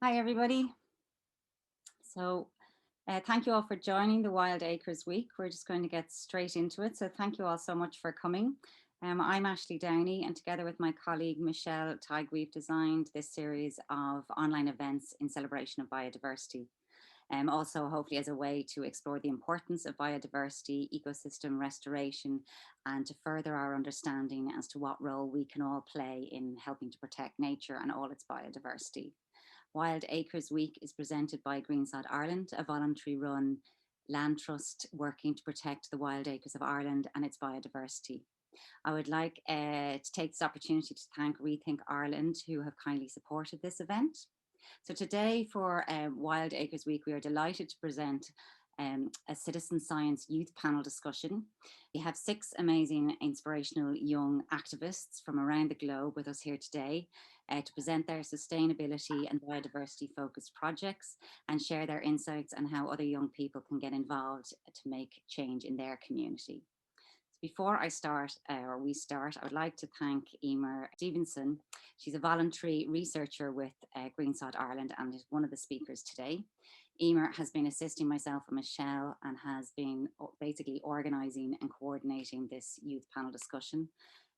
Hi, everybody. Thank you all for joining the Wild Acres Week. We're just going to get straight into it. So thank you all so much for coming. I'm Ashley Downey, and together with my colleague Michelle Tighe, we've designed this series of online events in celebration of biodiversity. Also, hopefully, as a way to explore the importance of biodiversity, ecosystem restoration, and to further our understanding as to what role we can all play in helping to protect nature and all its biodiversity. Wild Acres Week is presented by Green Sod Ireland, a voluntary run land trust working to protect the wild acres of Ireland and its biodiversity. I would like to take this opportunity to thank Rethink Ireland, who have kindly supported this event. So today for Wild Acres Week, we are delighted to present a citizen science youth panel discussion. We have 6 amazing, inspirational young activists from around the globe with us here today to present their sustainability and biodiversity focused projects and share their insights on how other young people can get involved to make change in their community. Before I start, or we start, I would like to thank Eimear Stephenson. She's a voluntary researcher with Green Sod Ireland and is one of the speakers today. Eimear has been assisting myself and Michelle and has been basically organising and coordinating this youth panel discussion.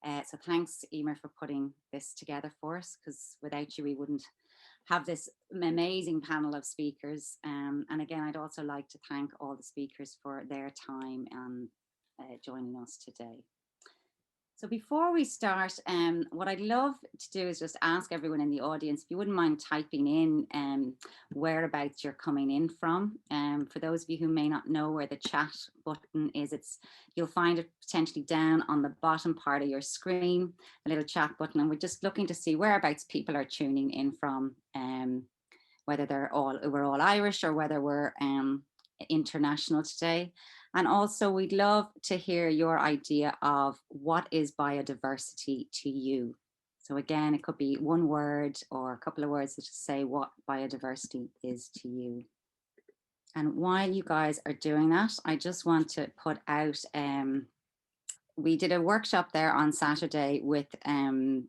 So thanks, Eimear, for putting this together for us, because without you, we wouldn't have this amazing panel of speakers. And again, I'd also like to thank all the speakers for their time and joining us today. So before we start, what I'd love to do is just ask everyone in the audience, if you wouldn't mind typing in whereabouts you're coming in from. For those of you who may not know where the chat button is, you'll find it potentially down on the bottom part of your screen, a little chat button, and we're just looking to see whereabouts people are tuning in from, whether we're all Irish or whether we're international today. And also we'd love to hear your idea of what is biodiversity to you. So again, it could be one word or a couple of words to just say what biodiversity is to you. And while you guys are doing that, I just want to put out, we did a workshop there on Saturday with a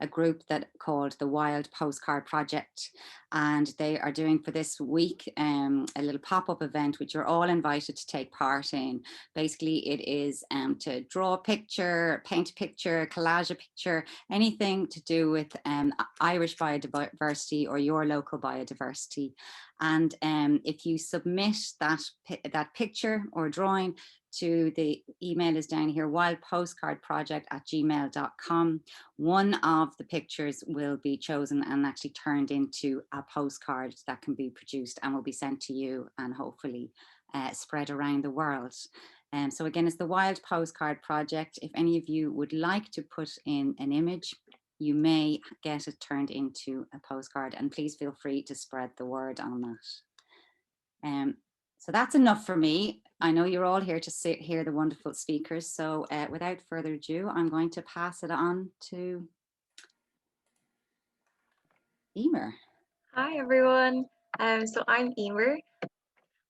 group that called the Wild Postcard Project, and they are doing for this week a little pop-up event which you're all invited to take part in. Basically it is to draw a picture, paint a picture, collage a picture, anything to do with Irish biodiversity or your local biodiversity. And if you submit that picture or drawing to the email is down here, wildpostcardproject@gmail.com. One of the pictures will be chosen and actually turned into a postcard that can be produced and will be sent to you and hopefully spread around the world. So again, it's the Wild Postcard Project. If any of you would like to put in an image, you may get it turned into a postcard, and please feel free to spread the word on that. So that's enough for me. I know you're all here to hear the wonderful speakers. So without further ado, I'm going to pass it on to Eimear. Hi everyone. So I'm Eimear.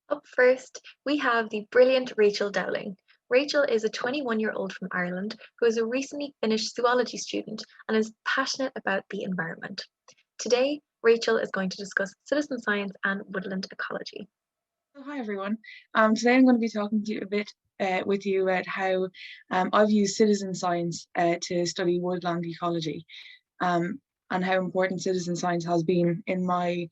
Up first, we have the brilliant Rachel Dowling. Rachel is a 21-year-old from Ireland who is a recently finished zoology student and is passionate about the environment. Today, Rachel is going to discuss citizen science and woodland ecology. So hi everyone. Today I'm going to be talking to you a bit with you about how I've used citizen science to study woodland ecology, and how important citizen science has been in my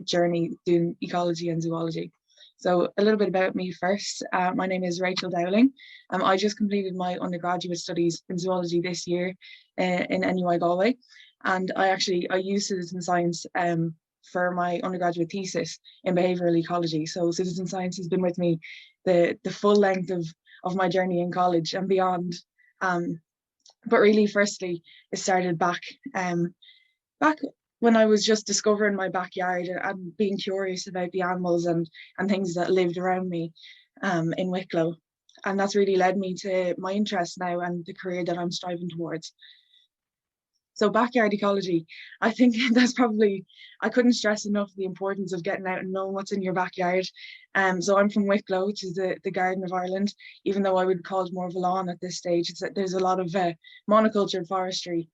journey doing ecology and zoology. So a little bit about me first. My name is Rachel Dowling. I just completed my undergraduate studies in zoology this year in NUI Galway, and I use citizen science for my undergraduate thesis in behavioural ecology. So citizen science has been with me the full length of my journey in college and beyond. But really, firstly, it started back when I was just discovering my backyard and being curious about the animals and things that lived around me in Wicklow. And that's really led me to my interest now and the career that I'm striving towards. So backyard ecology, I think I couldn't stress enough the importance of getting out and knowing what's in your backyard. So I'm from Wicklow, which is the Garden of Ireland, even though I would call it more of a lawn at this stage. There's a lot of monocultured forestry.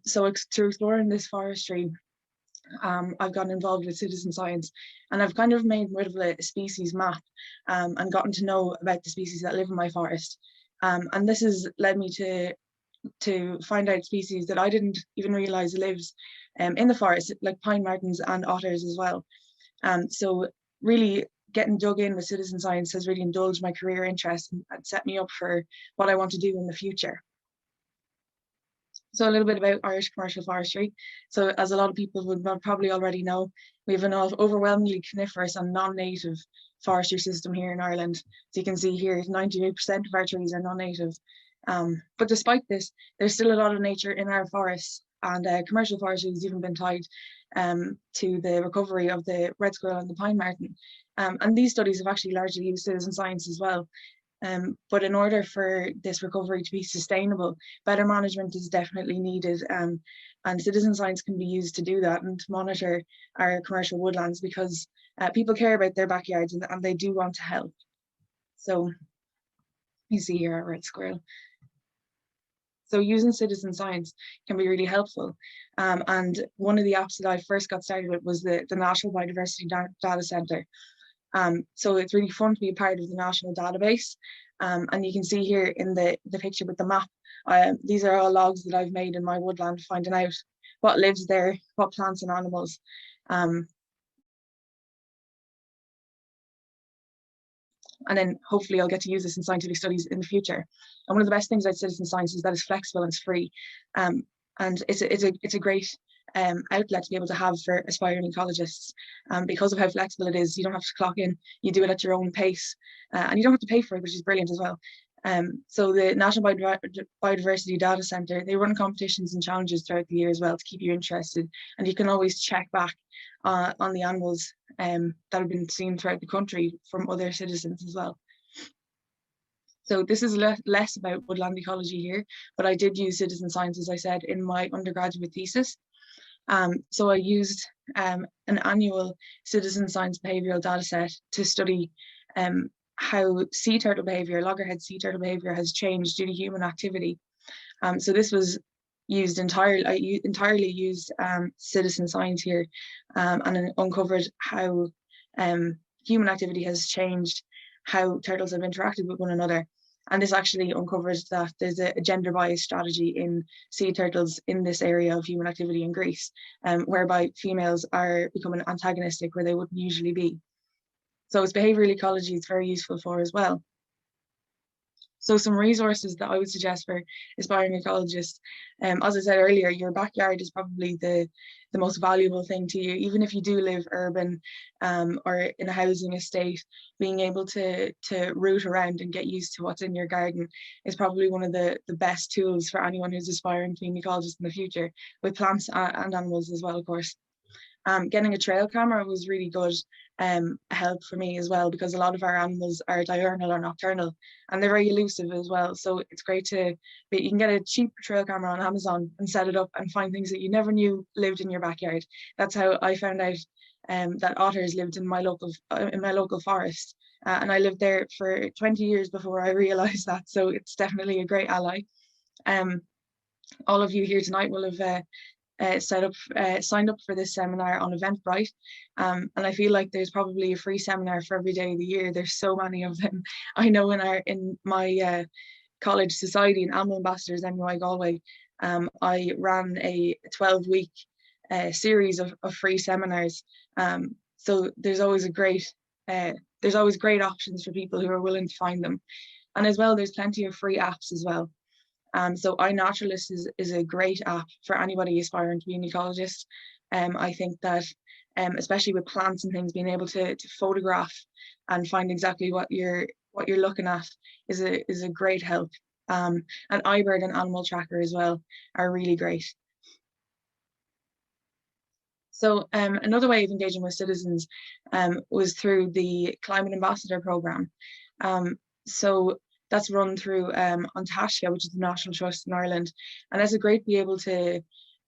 So to exploring this forestry, I've gotten involved with citizen science, and I've kind of made a bit of a species map and gotten to know about the species that live in my forest. And this has led me to find out species that I didn't even realize lives in the forest, like pine martens and otters as well. So really getting dug in with citizen science has really indulged my career interest and set me up for what I want to do in the future. So a little bit about Irish commercial forestry. So as a lot of people would probably already know, we have an overwhelmingly coniferous and non-native forestry system here in Ireland. So you can see here, 98% of our trees are non-native. But despite this, there's still a lot of nature in our forests, and commercial forestry has even been tied to the recovery of the red squirrel and the pine marten. And these studies have actually largely used citizen science as well. But in order for this recovery to be sustainable, better management is definitely needed, and citizen science can be used to do that and to monitor our commercial woodlands, because people care about their backyards and they do want to help. So you see here our red squirrel. So using citizen science can be really helpful. And one of the apps that I first got started with was the National Biodiversity Data Centre. So it's really fun to be a part of the national database. And you can see here in the picture with the map, these are all logs that I've made in my woodland, finding out what lives there, what plants and animals. And then hopefully I'll get to use this in scientific studies in the future. And one of the best things about citizen science is that it's flexible and it's free. And it's a great outlet to be able to have for aspiring ecologists. Because of how flexible it is, you don't have to clock in, you do it at your own pace, and you don't have to pay for it, which is brilliant as well. So the National Biodiversity Data Centre, they run competitions and challenges throughout the year as well to keep you interested, and you can always check back on the animals that have been seen throughout the country from other citizens as well. So this is less about woodland ecology here, but I did use citizen science, as I said, in my undergraduate thesis. So I used an annual citizen science behavioural data set to study how sea turtle behaviour, loggerhead sea turtle behaviour has changed due to human activity. So this was used entirely, I entirely used citizen science here, and uncovered how human activity has changed how turtles have interacted with one another. And this actually uncovers that there's a gender bias strategy in sea turtles in this area of human activity in Greece, whereby females are becoming antagonistic where they wouldn't usually be. So it's behavioural ecology it's very useful for as well. So some resources that I would suggest for aspiring ecologists, as I said earlier, your backyard is probably the most valuable thing to you. Even if you do live urban or in a housing estate, being able to root around and get used to what's in your garden is probably one of the best tools for anyone who's aspiring to be an ecologist in the future, with plants and animals as well, of course. Getting a trail camera was really good help for me as well, because a lot of our animals are diurnal or nocturnal, and they're very elusive as well. So it's great you can get a cheap trail camera on Amazon and set it up and find things that you never knew lived in your backyard. That's how I found out that otters lived in my local forest, and I lived there for 20 years before I realized that. So it's definitely a great ally. All of you here tonight will have signed up for this seminar on Eventbrite, and I feel like there's probably a free seminar for every day of the year. There's so many of them. I know in my college society and Animal Ambassadors NUI Galway, I ran a 12-week series of free seminars. So there's always great options for people who are willing to find them, and as well there's plenty of free apps as well. So iNaturalist is a great app for anybody aspiring to be an ecologist. I think that especially with plants and things, being able to photograph and find exactly what you're looking at is a great help. And iBird and Animal Tracker as well are really great. So another way of engaging with citizens was through the Climate Ambassador Programme. So that's run through Untitled, which is the National Trust in Ireland, and that's a great be able to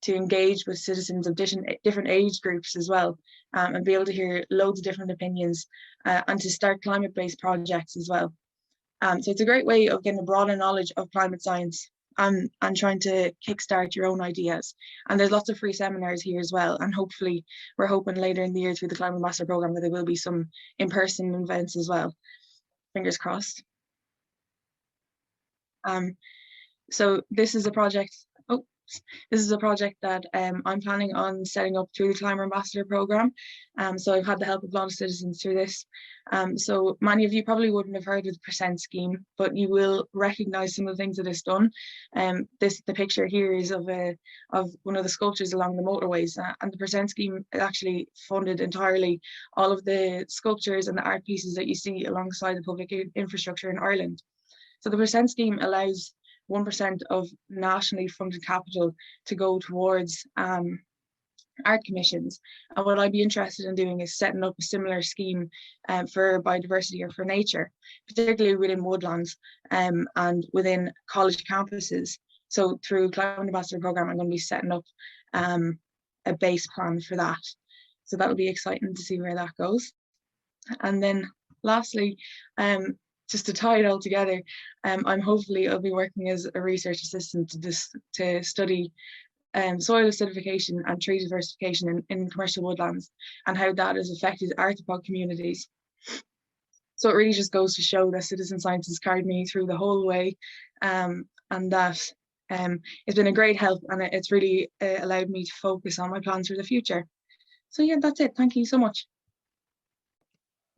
engage with citizens of different age groups as well, and be able to hear loads of different opinions, and to start climate-based projects as well. So it's a great way of getting a broader knowledge of climate science and trying to kickstart your own ideas. And there's lots of free seminars here as well. And hopefully we're hoping later in the year through the Climate Ambassador Programme that there will be some in-person events as well. Fingers crossed. So this is a project. This is a project that I'm planning on setting up through the Climate Ambassador Programme. So I've had the help of a lot of citizens through this. So many of you probably wouldn't have heard of the percent scheme, but you will recognise some of the things that it's done. The picture here is of one of the sculptures along the motorways, and the percent scheme actually funded entirely all of the sculptures and the art pieces that you see alongside the public infrastructure in Ireland. So the percent scheme allows 1% of nationally funded capital to go towards art commissions. And what I'd be interested in doing is setting up a similar scheme for biodiversity or for nature, particularly within woodlands and within college campuses. So through Climate Ambassador Programme, I'm going to be setting up a base plan for that. So that'll be exciting to see where that goes. And then lastly, just to tie it all together, I'll be working as a research assistant to study soil acidification and tree diversification in commercial woodlands and how that has affected arthropod communities. So it really just goes to show that citizen science has carried me through the whole way, and that it's been a great help, and it's really allowed me to focus on my plans for the future. So yeah, that's it. Thank you so much.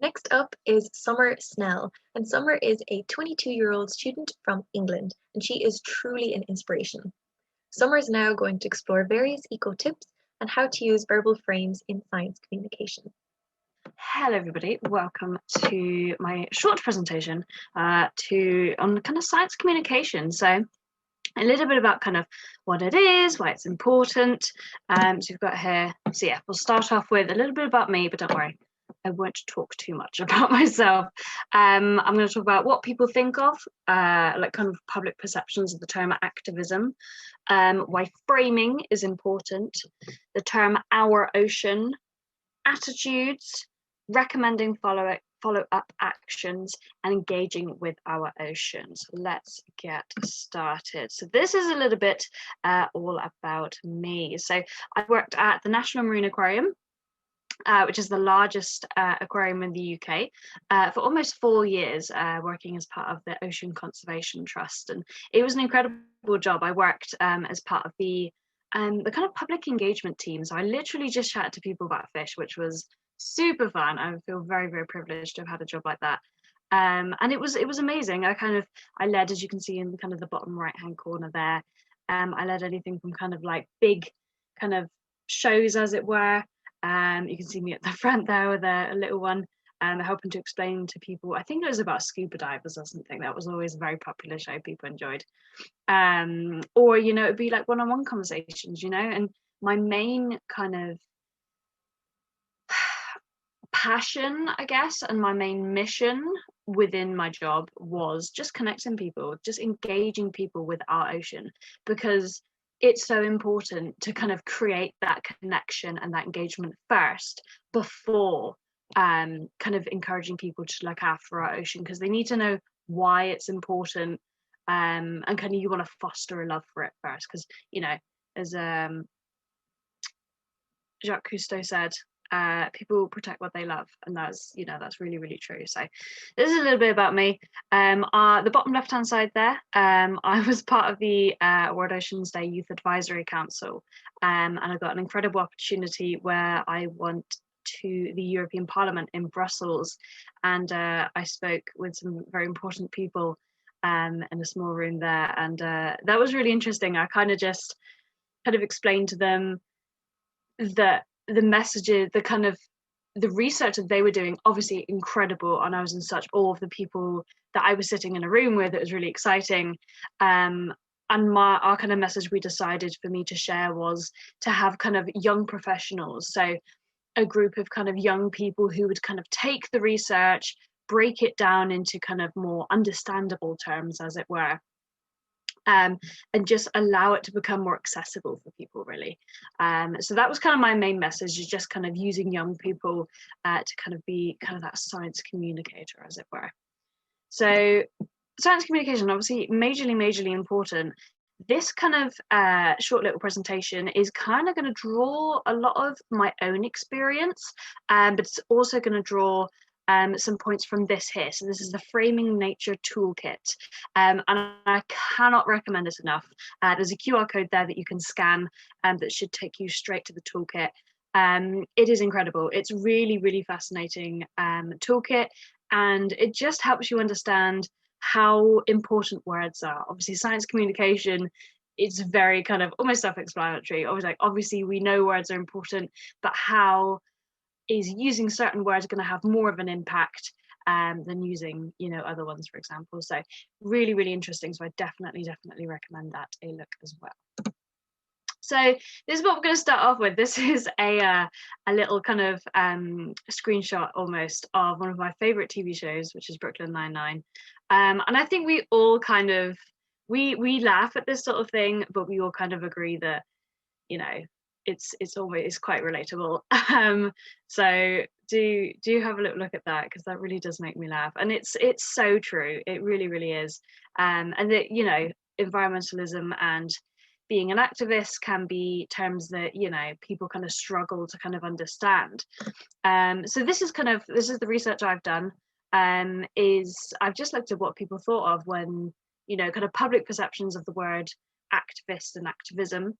Next up is Summer Snell, and Summer is a 22-year-old student from England, and she is truly an inspiration. Summer is now going to explore various eco tips and how to use verbal frames in science communication. Hello everybody, welcome to my short presentation on kind of science communication. So a little bit about kind of what it is, why it's important. So you've got here, so yeah, we'll start off with a little bit about me, but don't worry, I won't talk too much about myself. I'm going to talk about what people think of, like kind of public perceptions of the term activism, why framing is important, the term our ocean, attitudes, recommending follow-up actions, and engaging with our oceans. Let's get started. So this is a little bit all about me. So I worked at the National Marine Aquarium, which is the largest aquarium in the UK, for almost 4 years, working as part of the Ocean Conservation Trust. And it was an incredible job. I worked as part of the kind of public engagement team. So I literally just chatted to people about fish, which was super fun. I feel very, very privileged to have had a job like that. And it was amazing. I led, as you can see in kind of the bottom right hand corner there, I led anything from kind of like big kind of shows, as it were. You can see me at the front there with a little one, helping to explain to people. I think it was about scuba divers or something. That was always a very popular show people enjoyed. Or, you know, it'd be like one-on-one conversations, you know, and my main kind of passion, I guess, and my main mission within my job was just connecting people, just engaging people with our ocean, because it's so important to kind of create that connection and that engagement first before kind of encouraging people to look after our ocean, because they need to know why it's important, and kind of you want to foster a love for it first, because, you know, as Jacques Cousteau said, people protect what they love, and that's, you know, that's really, really true. So this is a little bit about me. The bottom left hand side there, I was part of the World Oceans Day Youth Advisory Council, and I got an incredible opportunity where I went to the European Parliament in Brussels, and I spoke with some very important people in a small room there, and that was really interesting. I kind of explained to them that the messages, the research that they were doing, obviously incredible, and I was in such awe of the people that I was sitting in a room with. It was really exciting, and our kind of message we decided for me to share was to have kind of young professionals, so a group of kind of young people who would kind of take the research, break it down into kind of more understandable terms, as it were, and just allow it to become more accessible for people, really. So that was kind of my main message, is just kind of using young people to kind of be kind of that science communicator, as it were. So science communication, obviously majorly important. this kind of short little presentation is kind of going to draw a lot of my own experience, but it's also going to draw some points from this here. So this is the Framing Nature Toolkit, and I cannot recommend it enough. There's a QR code there that you can scan that should take you straight to the toolkit. It is incredible. It's really, really fascinating toolkit, and it just helps you understand how important words are. Obviously, science communication, it's very kind of almost self-explanatory. Obviously we know words are important, but how is using certain words going to have more of an impact than using, you know, other ones, for example. So really, really interesting. So I definitely recommend that a look as well. So this is what we're going to start off with. This is a little kind of screenshot almost of one of my favorite TV shows, which is Brooklyn Nine-Nine. And I think we all kind of, we laugh at this sort of thing, but we all kind of agree that, you know, it's always quite relatable. So do have a little look at that, because that really does make me laugh, and it's so true. It really is. And that, you know, environmentalism and being an activist can be terms that, you know, people kind of struggle to kind of understand. So this is the research I've done. Is I've just looked at what people thought of when, you know, kind of public perceptions of the word activist and activism.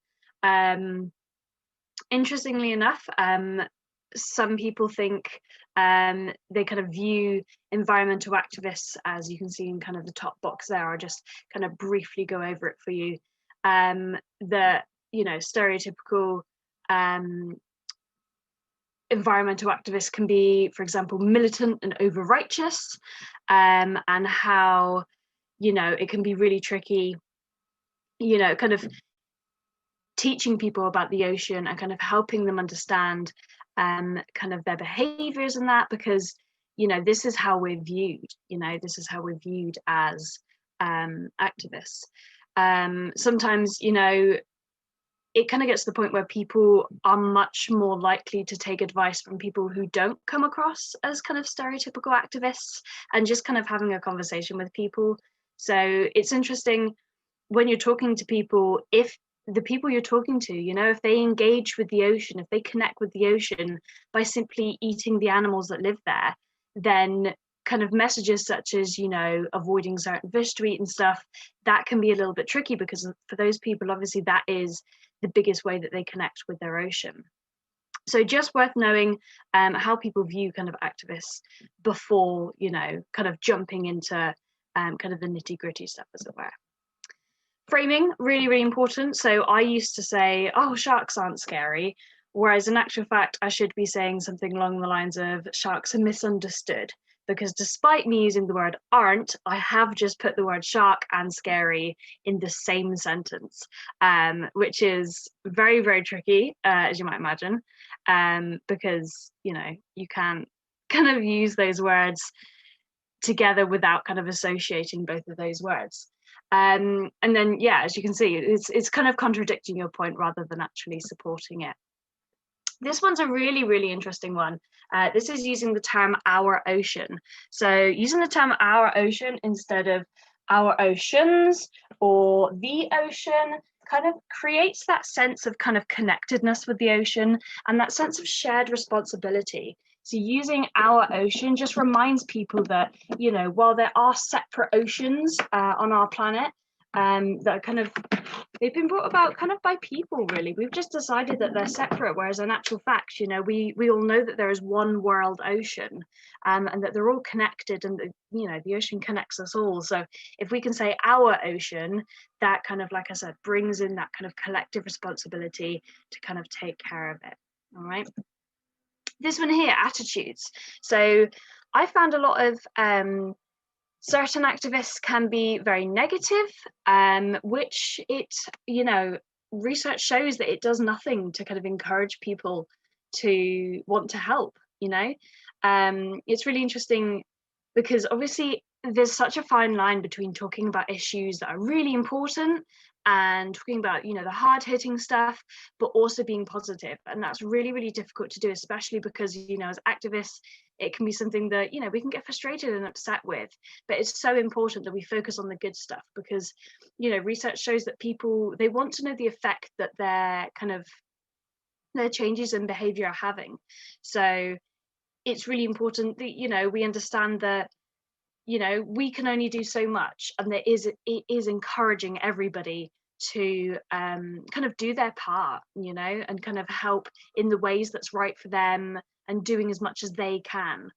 Interestingly enough, some people think they kind of view environmental activists, as you can see in kind of the top box there. I'll just kind of briefly go over it for you. That, you know, stereotypical environmental activists can be, for example, militant and over righteous, and how, you know, it can be really tricky, you know, kind of teaching people about the ocean and kind of helping them understand kind of their behaviors and that, because, you know, this is how we're viewed, you know, this is how we're viewed as activists. Sometimes, you know, it kind of gets to the point where people are much more likely to take advice from people who don't come across as kind of stereotypical activists, and just kind of having a conversation with people. So it's interesting when you're talking to people, if the people you're talking to, you know, if they engage with the ocean, if they connect with the ocean by simply eating the animals that live there, then kind of messages such as, you know, avoiding certain fish to eat and stuff, that can be a little bit tricky, because for those people, obviously that is the biggest way that they connect with their ocean. So just worth knowing how people view kind of activists before, you know, kind of jumping into kind of the nitty-gritty stuff, as it were. Framing, really important. So I used to say, oh, sharks aren't scary, whereas in actual fact I should be saying something along the lines of sharks are misunderstood, because despite me using the word aren't, I have just put the word shark and scary in the same sentence, which is very tricky, as you might imagine, because, you know, you can't kind of use those words together without kind of associating both of those words. And then, yeah, as you can see, it's kind of contradicting your point rather than actually supporting it. This one's a really interesting one. This is using the term our ocean. So using the term our ocean instead of our oceans or the ocean kind of creates that sense of kind of connectedness with the ocean and that sense of shared responsibility. So using our ocean just reminds people that, you know, while there are separate oceans on our planet, that are kind of, they've been brought about kind of by people, really. We've just decided that they're separate, whereas in actual fact, you know, we all know that there is one world ocean, and that they're all connected, and, you know, the ocean connects us all. So if we can say our ocean, that kind of, like I said, brings in that kind of collective responsibility to kind of take care of it. All right. This one here, attitudes. So I found a lot of certain activists can be very negative, which it, you know, research shows that it does nothing to kind of encourage people to want to help, you know. It's really interesting because obviously there's such a fine line between talking about issues that are really important and talking about, you know, the hard-hitting stuff, but also being positive. And that's really, really difficult to do, especially because, you know, as activists, it can be something that, you know, we can get frustrated and upset with. But it's so important that we focus on the good stuff, because, you know, research shows that people, they want to know the effect that their changes in behavior are having. So it's really important that, you know, we understand that, you know, we can only do so much, and it is encouraging everybody to kind of do their part, you know, and kind of help in the ways that's right for them, and doing as much as they can.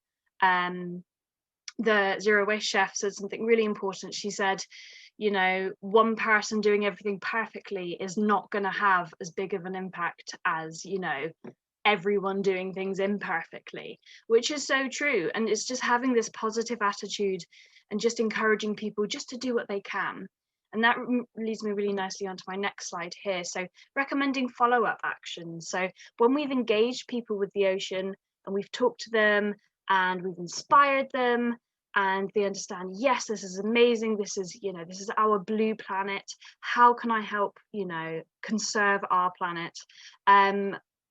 The Zero Waste chef said something really important. She said, you know, one person doing everything perfectly is not going to have as big of an impact as, you know, everyone doing things imperfectly, which is so true. And it's just having this positive attitude and just encouraging people just to do what they can. And that leads me really nicely onto my next slide here. So recommending follow-up actions. So when we've engaged people with the ocean and we've talked to them and we've inspired them, and they understand, yes, this is amazing, this is, you know, this is our blue planet, how can I help, you know, conserve our planet?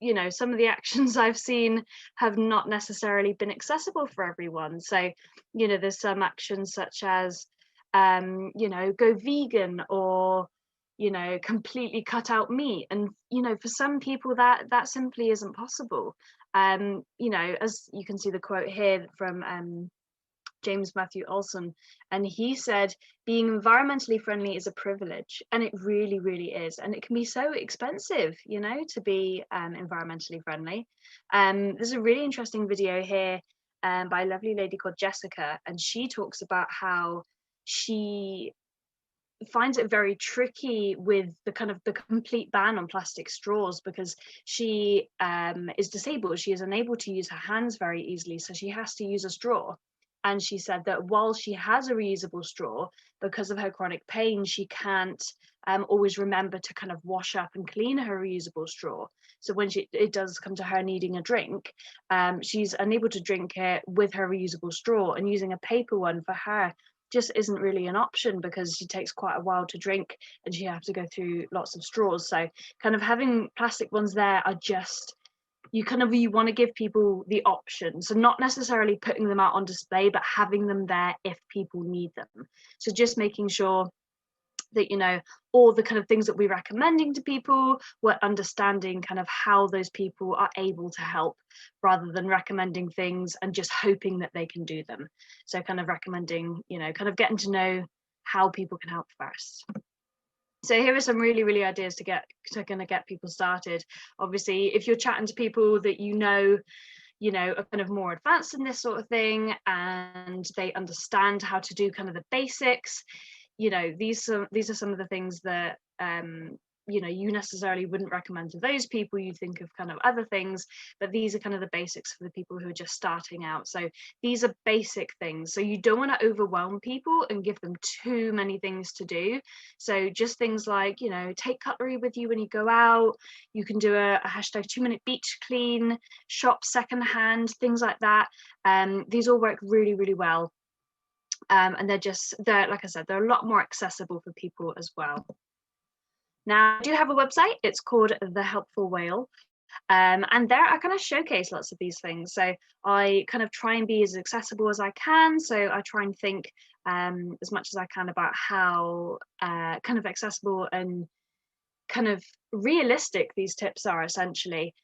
You know, some of the actions I've seen have not necessarily been accessible for everyone. So, you know, there's some actions such as, you know, go vegan, or, you know, completely cut out meat. And, you know, for some people that simply isn't possible. You know, as you can see the quote here from James Matthew Olson, and he said, being environmentally friendly is a privilege, and it really, really is. And it can be so expensive, you know, to be environmentally friendly. There's a really interesting video here by a lovely lady called Jessica, and she talks about how she finds it very tricky with the kind of the complete ban on plastic straws, because she is disabled. She is unable to use her hands very easily, so she has to use a straw. And she said that while she has a reusable straw, because of her chronic pain, she can't always remember to kind of wash up and clean her reusable straw. So when it does come to her needing a drink, she's unable to drink it with her reusable straw, and using a paper one for her just isn't really an option, because she takes quite a while to drink and she has to go through lots of straws. So kind of having plastic ones there are just, you want to give people the option, so not necessarily putting them out on display, but having them there if people need them. So just making sure that, you know, all the kind of things that we're recommending to people, we're understanding kind of how those people are able to help, rather than recommending things and just hoping that they can do them. So kind of recommending, you know, kind of getting to know how people can help first. So here are some really, really ideas to kind of get people started. Obviously, if you're chatting to people that you know are kind of more advanced in this sort of thing, and they understand how to do kind of the basics, you know, these are some of the things that you know, you necessarily wouldn't recommend to those people. You think of kind of other things, but these are kind of the basics for the people who are just starting out. So these are basic things. So you don't want to overwhelm people and give them too many things to do. So just things like, you know, take cutlery with you when you go out. You can do a hashtag 2-minute beach clean, shop secondhand, things like that. These all work really, really well. And they're like I said, they're a lot more accessible for people as well. Now, I do have a website. It's called The Helpful Whale. And there I kind of showcase lots of these things. So I kind of try and be as accessible as I can. So I try and think as much as I can about how kind of accessible and kind of realistic these tips are, essentially.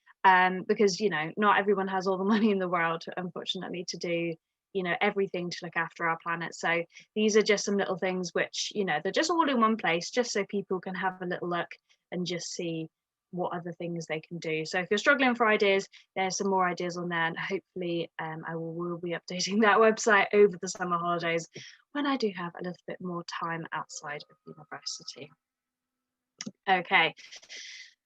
Because, you know, not everyone has all the money in the world, unfortunately, to do, you know, everything to look after our planet. So these are just some little things which, you know, they're just all in one place, just so people can have a little look and just see what other things they can do. So if you're struggling for ideas, there's some more ideas on there, and hopefully I will be updating that website over the summer holidays when I do have a little bit more time outside of university. Okay,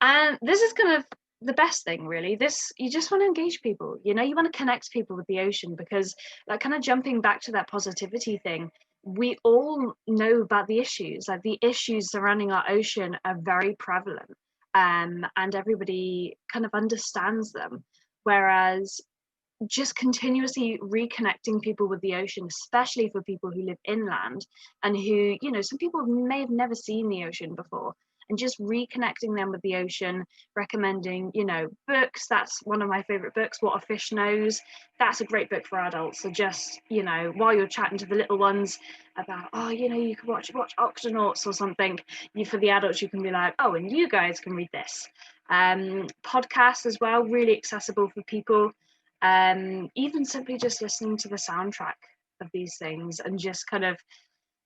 and this is kind of the best thing, really. You just want to engage people, you know, you want to connect people with the ocean, because, like, kind of jumping back to that positivity thing, we all know about the issues. Like, the issues surrounding our ocean are very prevalent, and everybody kind of understands them. Whereas just continuously reconnecting people with the ocean, especially for people who live inland and who, you know, some people may have never seen the ocean before, and just reconnecting them with the ocean, recommending, you know, books. That's one of my favorite books, What a Fish Knows. That's a great book for adults. So just, you know, while you're chatting to the little ones about, oh, you know, you can watch Octonauts or something, for the adults, you can be like, oh, and you guys can read this. Podcasts as well, really accessible for people. Even simply just listening to the soundtrack of these things and just kind of,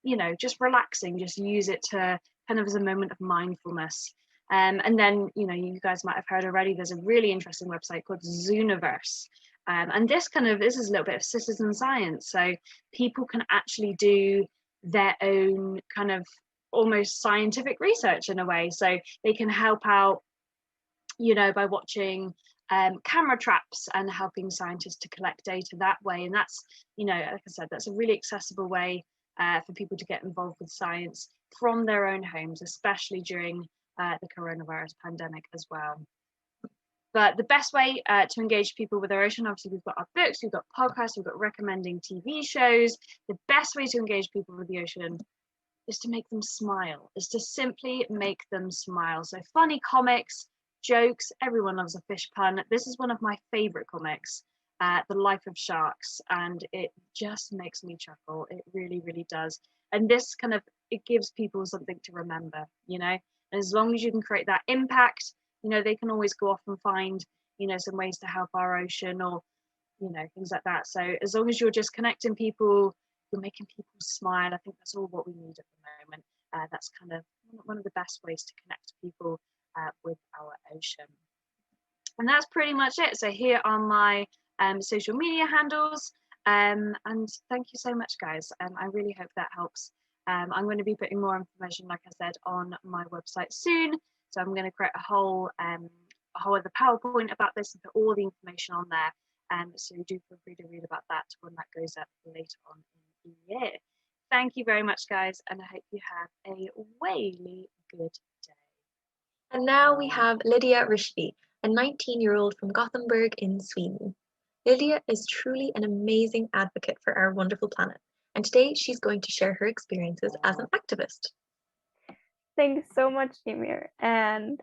you know, just relaxing, just use it to kind of as a moment of mindfulness. And then, you know, you guys might have heard already, there's a really interesting website called Zooniverse. And this is a little bit of citizen science. So people can actually do their own kind of almost scientific research in a way. So they can help out, you know, by watching camera traps and helping scientists to collect data that way. And that's, you know, like I said, that's a really accessible way for people to get involved with science from their own homes, especially during the coronavirus pandemic as well. But the best way to engage people with our ocean, obviously we've got our books, we've got podcasts, we've got recommending TV shows. The best way to engage people with the ocean is to make them smile, is to simply make them smile. So funny comics, jokes, everyone loves a fish pun. This is one of my favorite comics, The Life of Sharks, and it just makes me chuckle. It really, really does. And this kind of, it gives people something to remember, you know, and as long as you can create that impact, you know, they can always go off and find, you know, some ways to help our ocean or, you know, things like that. So as long as you're just connecting people, you're making people smile, I think that's all what we need at the moment. That's kind of one of the best ways to connect people with our ocean. And that's pretty much it. So here are my social media handles. And thank you so much, guys. I really hope that helps. I'm going to be putting more information, like I said, on my website soon. So I'm going to create a whole other PowerPoint about this and put all the information on there. So do feel free to read about that when that goes up later on in the year. Thank you very much, guys, and I hope you have a really good day. And now we have Lydia Rishi, a 19-year-old from Gothenburg in Sweden. Lydia is truly an amazing advocate for our wonderful planet, and today she's going to share her experiences as an activist. Thank you so much, Eimear, and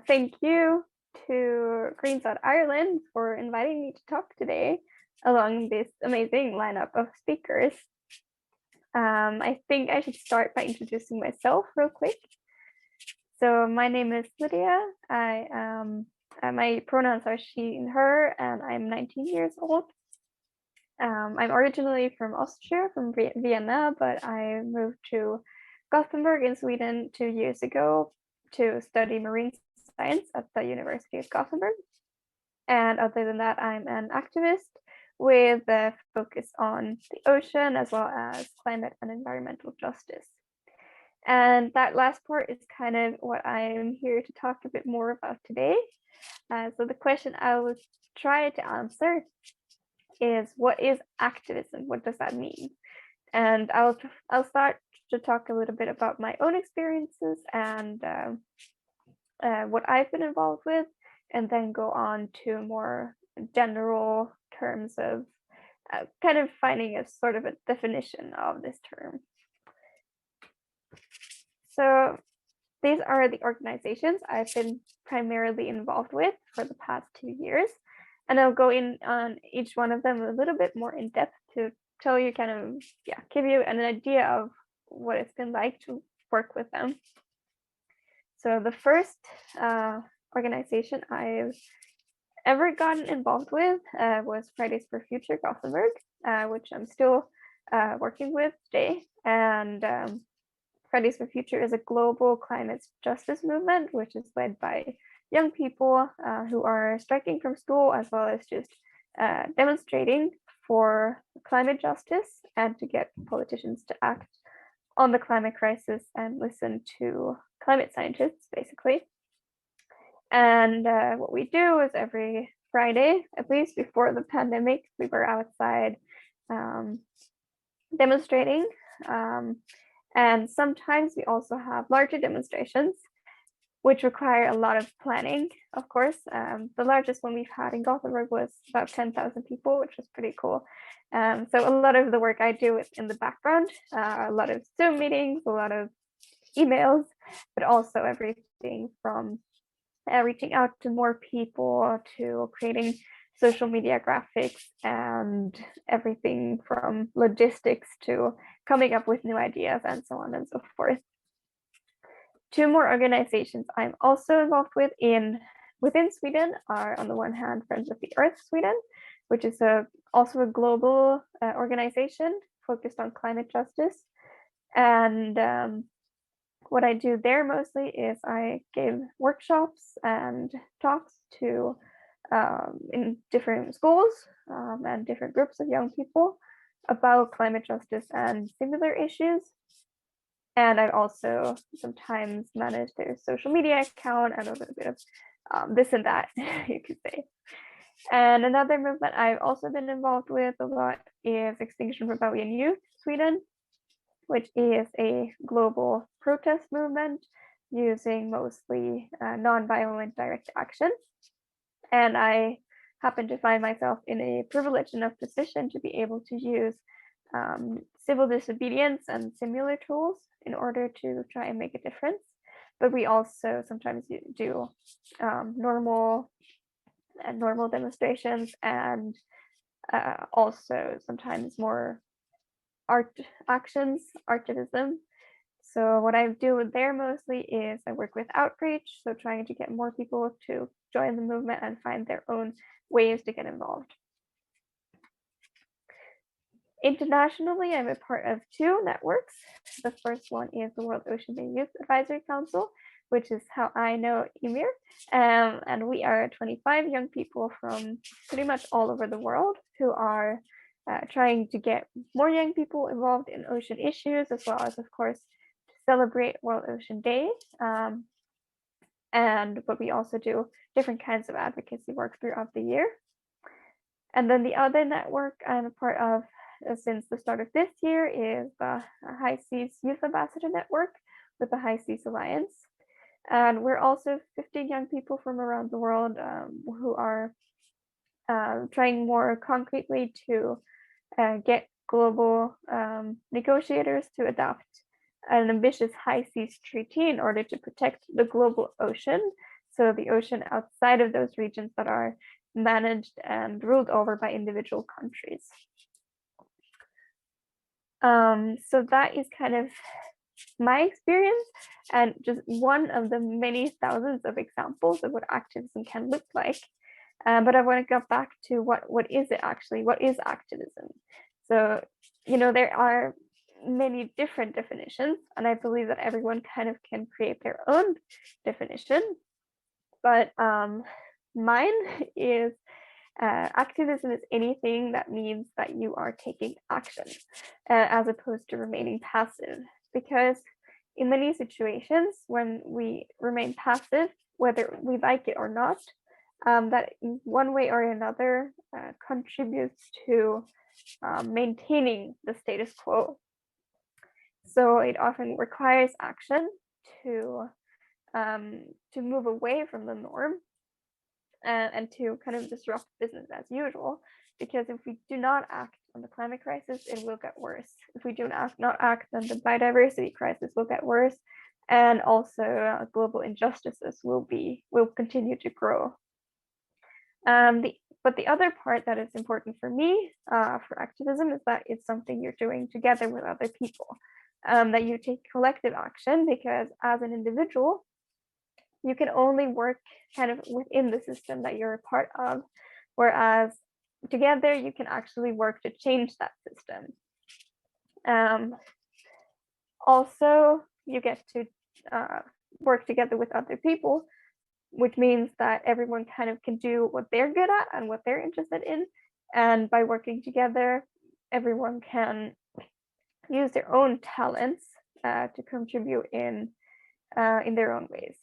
thank you to Green Sod Ireland for inviting me to talk today along this amazing lineup of speakers. I think I should start by introducing myself real quick. So my name is Lydia. My pronouns are she and her, and I'm 19 years old. I'm originally from Austria, from Vienna, but I moved to Gothenburg in Sweden 2 years ago to study marine science at the University of Gothenburg. And other than that, I'm an activist with a focus on the ocean as well as climate and environmental justice. And that last part is kind of what I'm here to talk a bit more about today. So the question I will try to answer is, what is activism? What does that mean? And I'll start to talk a little bit about my own experiences and what I've been involved with, and then go on to more general terms of kind of finding a sort of a definition of this term. So these are the organizations I've been primarily involved with for the past 2 years. And I'll go in on each one of them a little bit more in depth to tell you kind of, give you an idea of what it's been like to work with them. So the first organization I've ever gotten involved with was Fridays for Future Gothenburg, which I'm still working with today. And Fridays for Future is a global climate justice movement, which is led by young people who are striking from school, as well as just demonstrating for climate justice and to get politicians to act on the climate crisis and listen to climate scientists, basically. And what we do is every Friday, at least before the pandemic, we were outside demonstrating. And sometimes we also have larger demonstrations. which require a lot of planning, of course. The largest one we've had in Gothenburg was about 10,000 people, which was pretty cool. So a lot of the work I do is in the background, a lot of Zoom meetings, a lot of emails, but also everything from reaching out to more people to creating social media graphics and everything from logistics to coming up with new ideas and so on and so forth. Two more organizations I'm also involved with within Sweden are, on the one hand, Friends of the Earth Sweden, which is also a global organization focused on climate justice. And what I do there mostly is I give workshops and talks to in different schools and different groups of young people about climate justice and similar issues. And I also sometimes manage their social media account and a little bit of this and that, you could say. And another movement I've also been involved with a lot is Extinction Rebellion Youth Sweden, which is a global protest movement using mostly non-violent direct action. And I happen to find myself in a privileged enough position to be able to use civil disobedience and similar tools in order to try and make a difference. But we also sometimes do normal demonstrations and also sometimes more art actions, activism. So what I do there mostly is I work with outreach, so trying to get more people to join the movement and find their own ways to get involved. Internationally, I'm a part of two networks. The first one is the World Ocean Day Youth Advisory Council, which is how I know Eimear. And we are 25 young people from pretty much all over the world who are trying to get more young people involved in ocean issues, as well as, of course, to celebrate World Ocean Day. But we also do different kinds of advocacy work throughout the year. And then the other network I'm a part of since the start of this year is the High Seas Youth Ambassador Network with the High Seas Alliance. And we're also 50 young people from around the world who are trying more concretely to get global negotiators to adopt an ambitious high seas treaty in order to protect the global ocean, so the ocean outside of those regions that are managed and ruled over by individual countries. So that is kind of my experience and just one of the many thousands of examples of what activism can look like. But I want to go back to what is it actually? What is activism? So, there are many different definitions, and I believe that everyone kind of can create their own definition. But mine is activism is anything that means that you are taking action as opposed to remaining passive. Because in many situations, when we remain passive, whether we like it or not, that in one way or another contributes to maintaining the status quo. So it often requires action to move away from the norm and to kind of disrupt business as usual. Because if we do not act on the climate crisis, it will get worse. If we do not act, then the biodiversity crisis will get worse, and also global injustices will continue to grow. But the other part that is important for me for activism is that it's something you're doing together with other people, that you take collective action, because as an individual, you can only work kind of within the system that you're a part of, whereas together you can actually work to change that system. Also, you get to work together with other people, which means that everyone kind of can do what they're good at and what they're interested in. And by working together, everyone can use their own talents to contribute in their own ways,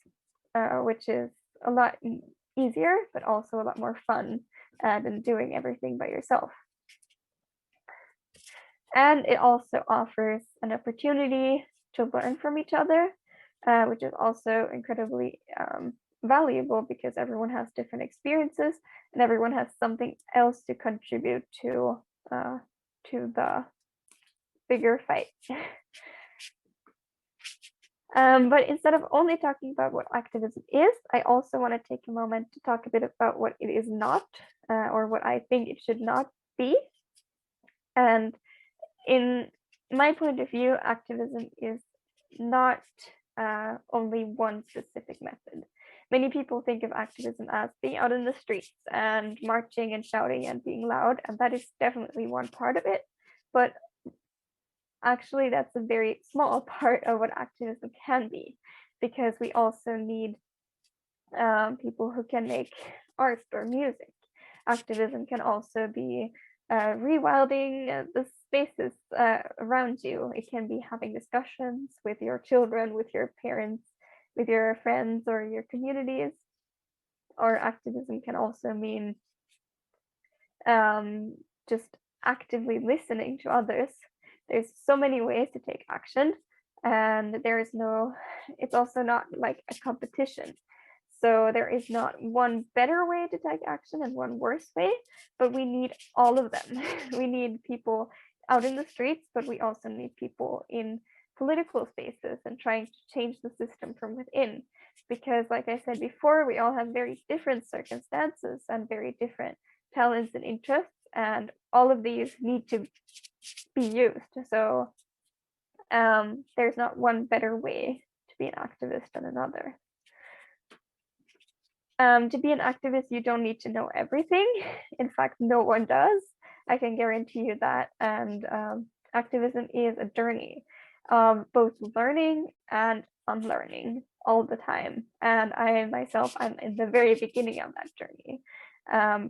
which is a lot easier, but also a lot more fun than doing everything by yourself. And it also offers an opportunity to learn from each other. which is also incredibly valuable because everyone has different experiences and everyone has something else to contribute to the bigger fight. But instead of only talking about what activism is, I also want to take a moment to talk a bit about what it is not, or what I think it should not be. And in my point of view, activism is not only one specific method. Many people think of activism as being out in the streets and marching and shouting and being loud, and that is definitely one part of it. But actually, that's a very small part of what activism can be, because we also need people who can make art or music. Activism can also be rewilding the spaces around you. It can be having discussions with your children, with your parents, with your friends or your communities. Or activism can also mean just actively listening to others. There's so many ways to take action, and it's also not like a competition. So there is not one better way to take action and one worse way, but we need all of them. We need people out in the streets, but we also need people in political spaces and trying to change the system from within. Because like I said before, we all have very different circumstances and very different talents and interests, and all of these need to be used. So there's not one better way to be an activist than another. To be an activist, you don't need to know everything. In fact, no one does. I can guarantee you that. And activism is a journey of both learning and unlearning all the time. And I myself, I'm in the very beginning of that journey.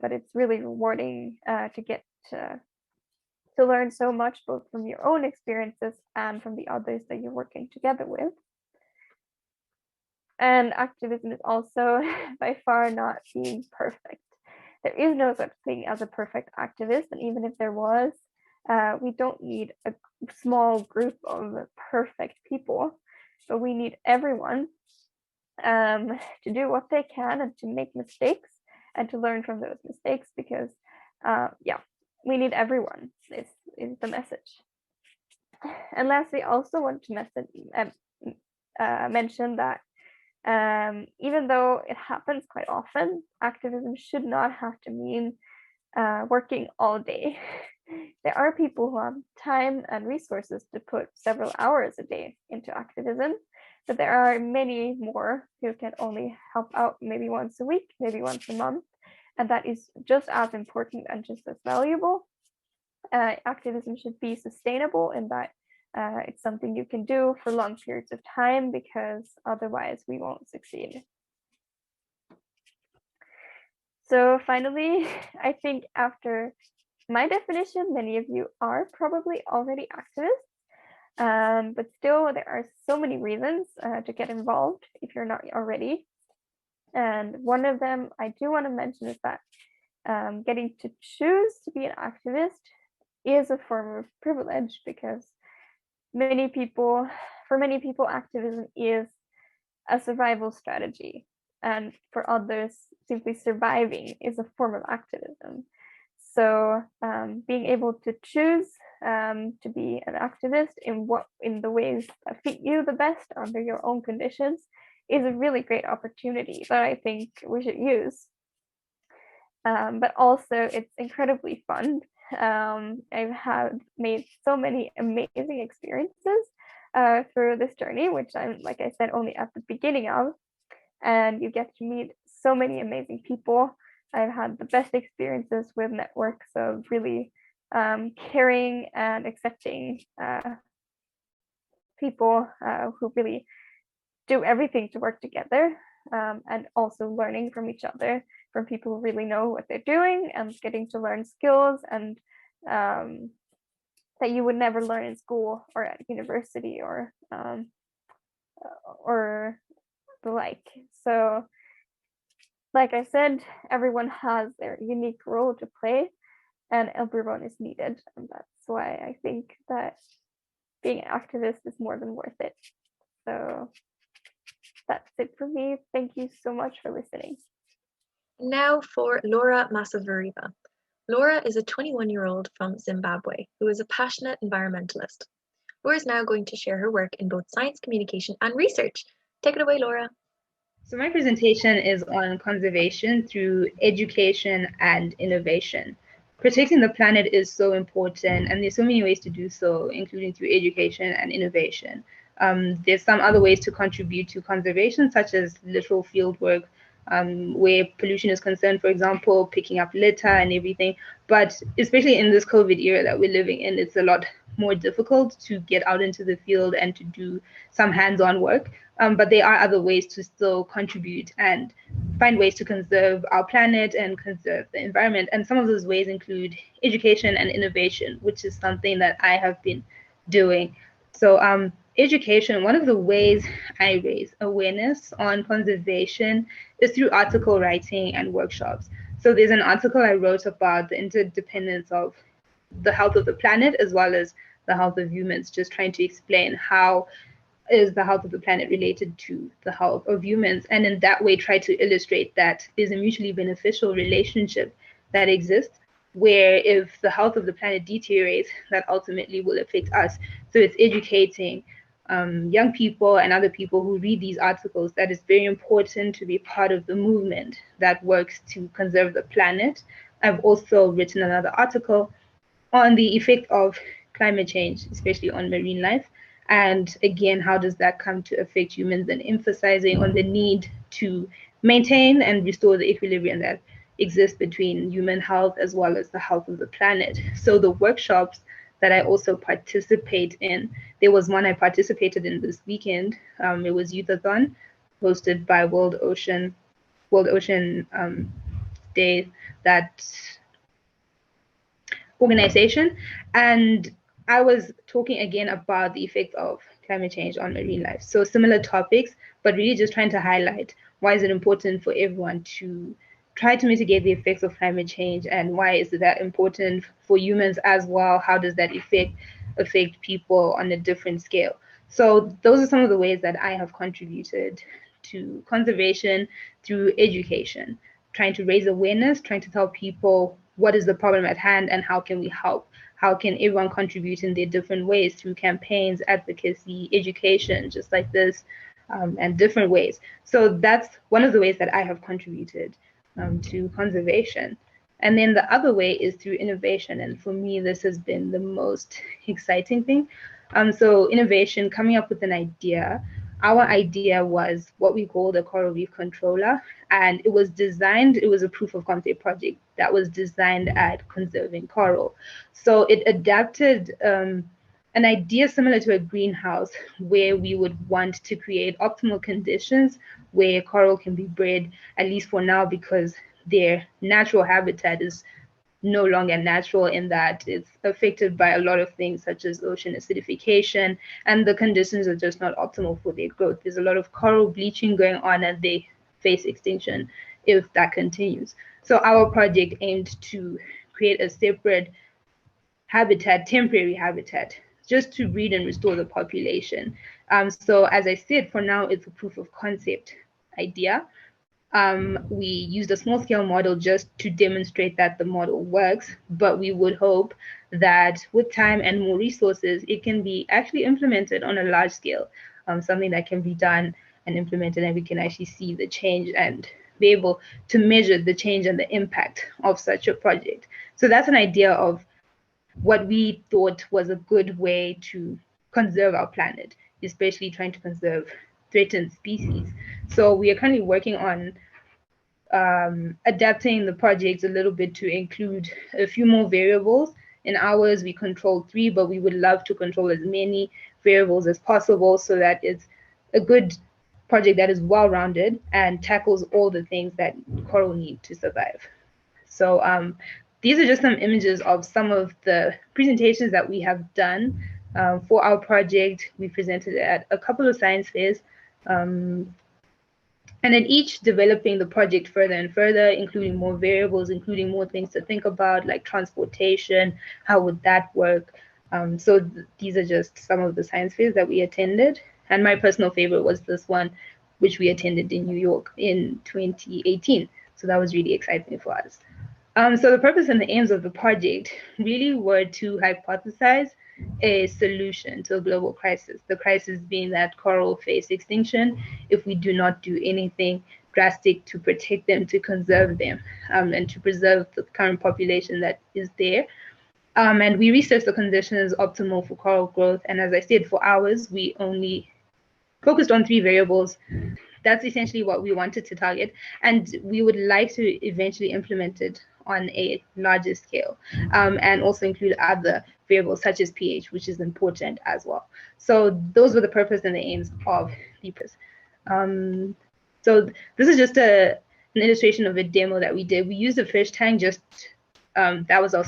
But it's really rewarding to get to learn so much, both from your own experiences and from the others that you're working together with. And activism is also by far not being perfect. There is no such thing as a perfect activist, and even if there was, we don't need a small group of perfect people, but we need everyone to do what they can and to make mistakes and to learn from those mistakes, because we need everyone. This is the message. And lastly, I also want to mention that even though it happens quite often, activism should not have to mean working all day. There are people who have time and resources to put several hours a day into activism, but there are many more who can only help out maybe once a week, maybe once a month, and that is just as important and just as valuable. Activism should be sustainable in that it's something you can do for long periods of time, because otherwise we won't succeed. So finally, I think after my definition, many of you are probably already activists, but still there are so many reasons to get involved if you're not already. And one of them I do want to mention is that getting to choose to be an activist is a form of privilege, because for many people, activism is a survival strategy, and for others, simply surviving is a form of activism. So being able to choose to be an activist in the ways that fit you the best under your own conditions is a really great opportunity that I think we should use. But also it's incredibly fun. I've made so many amazing experiences through this journey, which I'm, like I said, only at the beginning of, and you get to meet so many amazing people. I've had the best experiences with networks of really caring and accepting people who really do everything to work together, and also learning from each other, from people who really know what they're doing, and getting to learn skills and that you would never learn in school or at university or the like. So like I said, everyone has their unique role to play, and everyone is needed, and that's why I think that being an activist is more than worth it. So that's it for me. Thank you so much for listening. Now for Laura Massaveriba. Laura is a 21-year-old from Zimbabwe who is a passionate environmentalist. Laura is now going to share her work in both science communication and research. Take it away, Laura. So my presentation is on conservation through education and innovation. Protecting the planet is so important, and there's so many ways to do so, including through education and innovation. There's some other ways to contribute to conservation, such as literal field work, where pollution is concerned, for example, picking up litter and everything. But especially in this COVID era that we're living in, it's a lot more difficult to get out into the field and to do some hands-on work. But there are other ways to still contribute and find ways to conserve our planet and conserve the environment. And some of those ways include education and innovation, which is something that I have been doing. So education, one of the ways I raise awareness on conservation is through article writing and workshops. So there's an article I wrote about the interdependence of the health of the planet as well as the health of humans, just trying to explain how is the health of the planet related to the health of humans, and in that way try to illustrate that there's a mutually beneficial relationship that exists, where if the health of the planet deteriorates, that ultimately will affect us. So it's educating young people and other people who read these articles that it's very important to be part of the movement that works to conserve the planet. I've also written another article on the effect of climate change, especially on marine life. And again, how does that come to affect humans, and emphasizing on the need to maintain and restore the equilibrium that exists between human health as well as the health of the planet. So the workshops that I also participate in, there was one I participated in this weekend. It was Youth-a-thon, hosted by World Ocean Day, that organization. And I was talking again about the effect of climate change on marine life. So similar topics, but really just trying to highlight why is it important for everyone to try to mitigate the effects of climate change, and why is that important for humans as well? How does that affect people on a different scale? So those are some of the ways that I have contributed to conservation through education, trying to raise awareness, trying to tell people what is the problem at hand and how can we help. How can everyone contribute in their different ways through campaigns, advocacy, education, just like this, and different ways. So that's one of the ways that I have contributed to conservation. And then the other way is through innovation. And for me, this has been the most exciting thing. So innovation, coming up with an idea. Our idea was what we call the coral reef controller, and it was a proof of concept project that was designed at conserving coral. So it adapted an idea similar to a greenhouse, where we would want to create optimal conditions where coral can be bred, at least for now, because their natural habitat is no longer natural, in that it's affected by a lot of things such as ocean acidification, and the conditions are just not optimal for their growth. There's a lot of coral bleaching going on, and they face extinction if that continues. So our project aimed to create a separate habitat, temporary habitat, just to breed and restore the population. So as I said, for now, it's a proof of concept idea. We used a small scale model just to demonstrate that the model works, but we would hope that with time and more resources, it can be actually implemented on a large scale, something that can be done and implemented, and we can actually see the change and be able to measure the change and the impact of such a project. So that's an idea of what we thought was a good way to conserve our planet, especially trying to conserve threatened species. So we are currently working on adapting the project a little bit to include a few more variables. In ours, we control 3, but we would love to control as many variables as possible, so that it's a good project that is well-rounded and tackles all the things that coral need to survive. So these are just some images of some of the presentations that we have done for our project. We presented at a couple of science fairs, and in each developing the project further and further, including more variables, including more things to think about, like transportation, how would that work? These are just some of the science fairs that we attended. And my personal favorite was this one, which we attended in New York in 2018. So that was really exciting for us. So the purpose and the aims of the project really were to hypothesize a solution to a global crisis, the crisis being that coral face extinction if we do not do anything drastic to protect them, to conserve them, and to preserve the current population that is there. And we researched the conditions optimal for coral growth. And as I said, for ours, we only focused on 3 variables. That's essentially what we wanted to target. And we would like to eventually implement it on a larger scale, and also include other variables such as pH, which is important as well. So those were the purpose and the aims of the purpose. So this is just an illustration of a demo that we did. We used a fish tank, just that was our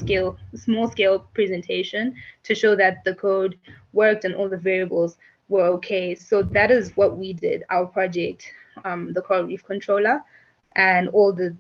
small scale presentation to show that the code worked and all the variables were okay. So that is what we did, our project, the Coral Reef Controller, and all the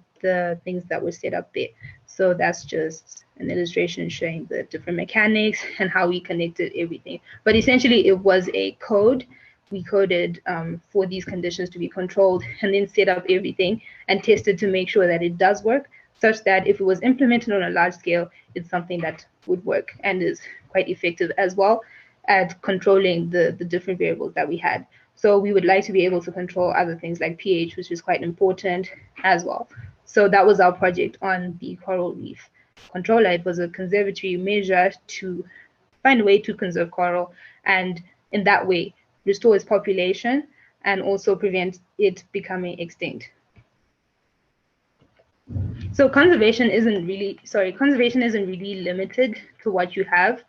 things that were set up there. So that's just an illustration showing the different mechanics and how we connected everything. But essentially it was a code. We coded for these conditions to be controlled and then set up everything and tested to make sure that it does work, such that if it was implemented on a large scale, it's something that would work and is quite effective as well at controlling the different variables that we had. So we would like to be able to control other things like pH, which is quite important as well. So that was our project on the Coral Reef Controller. It was a conservatory measure to find a way to conserve coral and in that way restore its population and also prevent it becoming extinct. So conservation isn't really limited to what you have.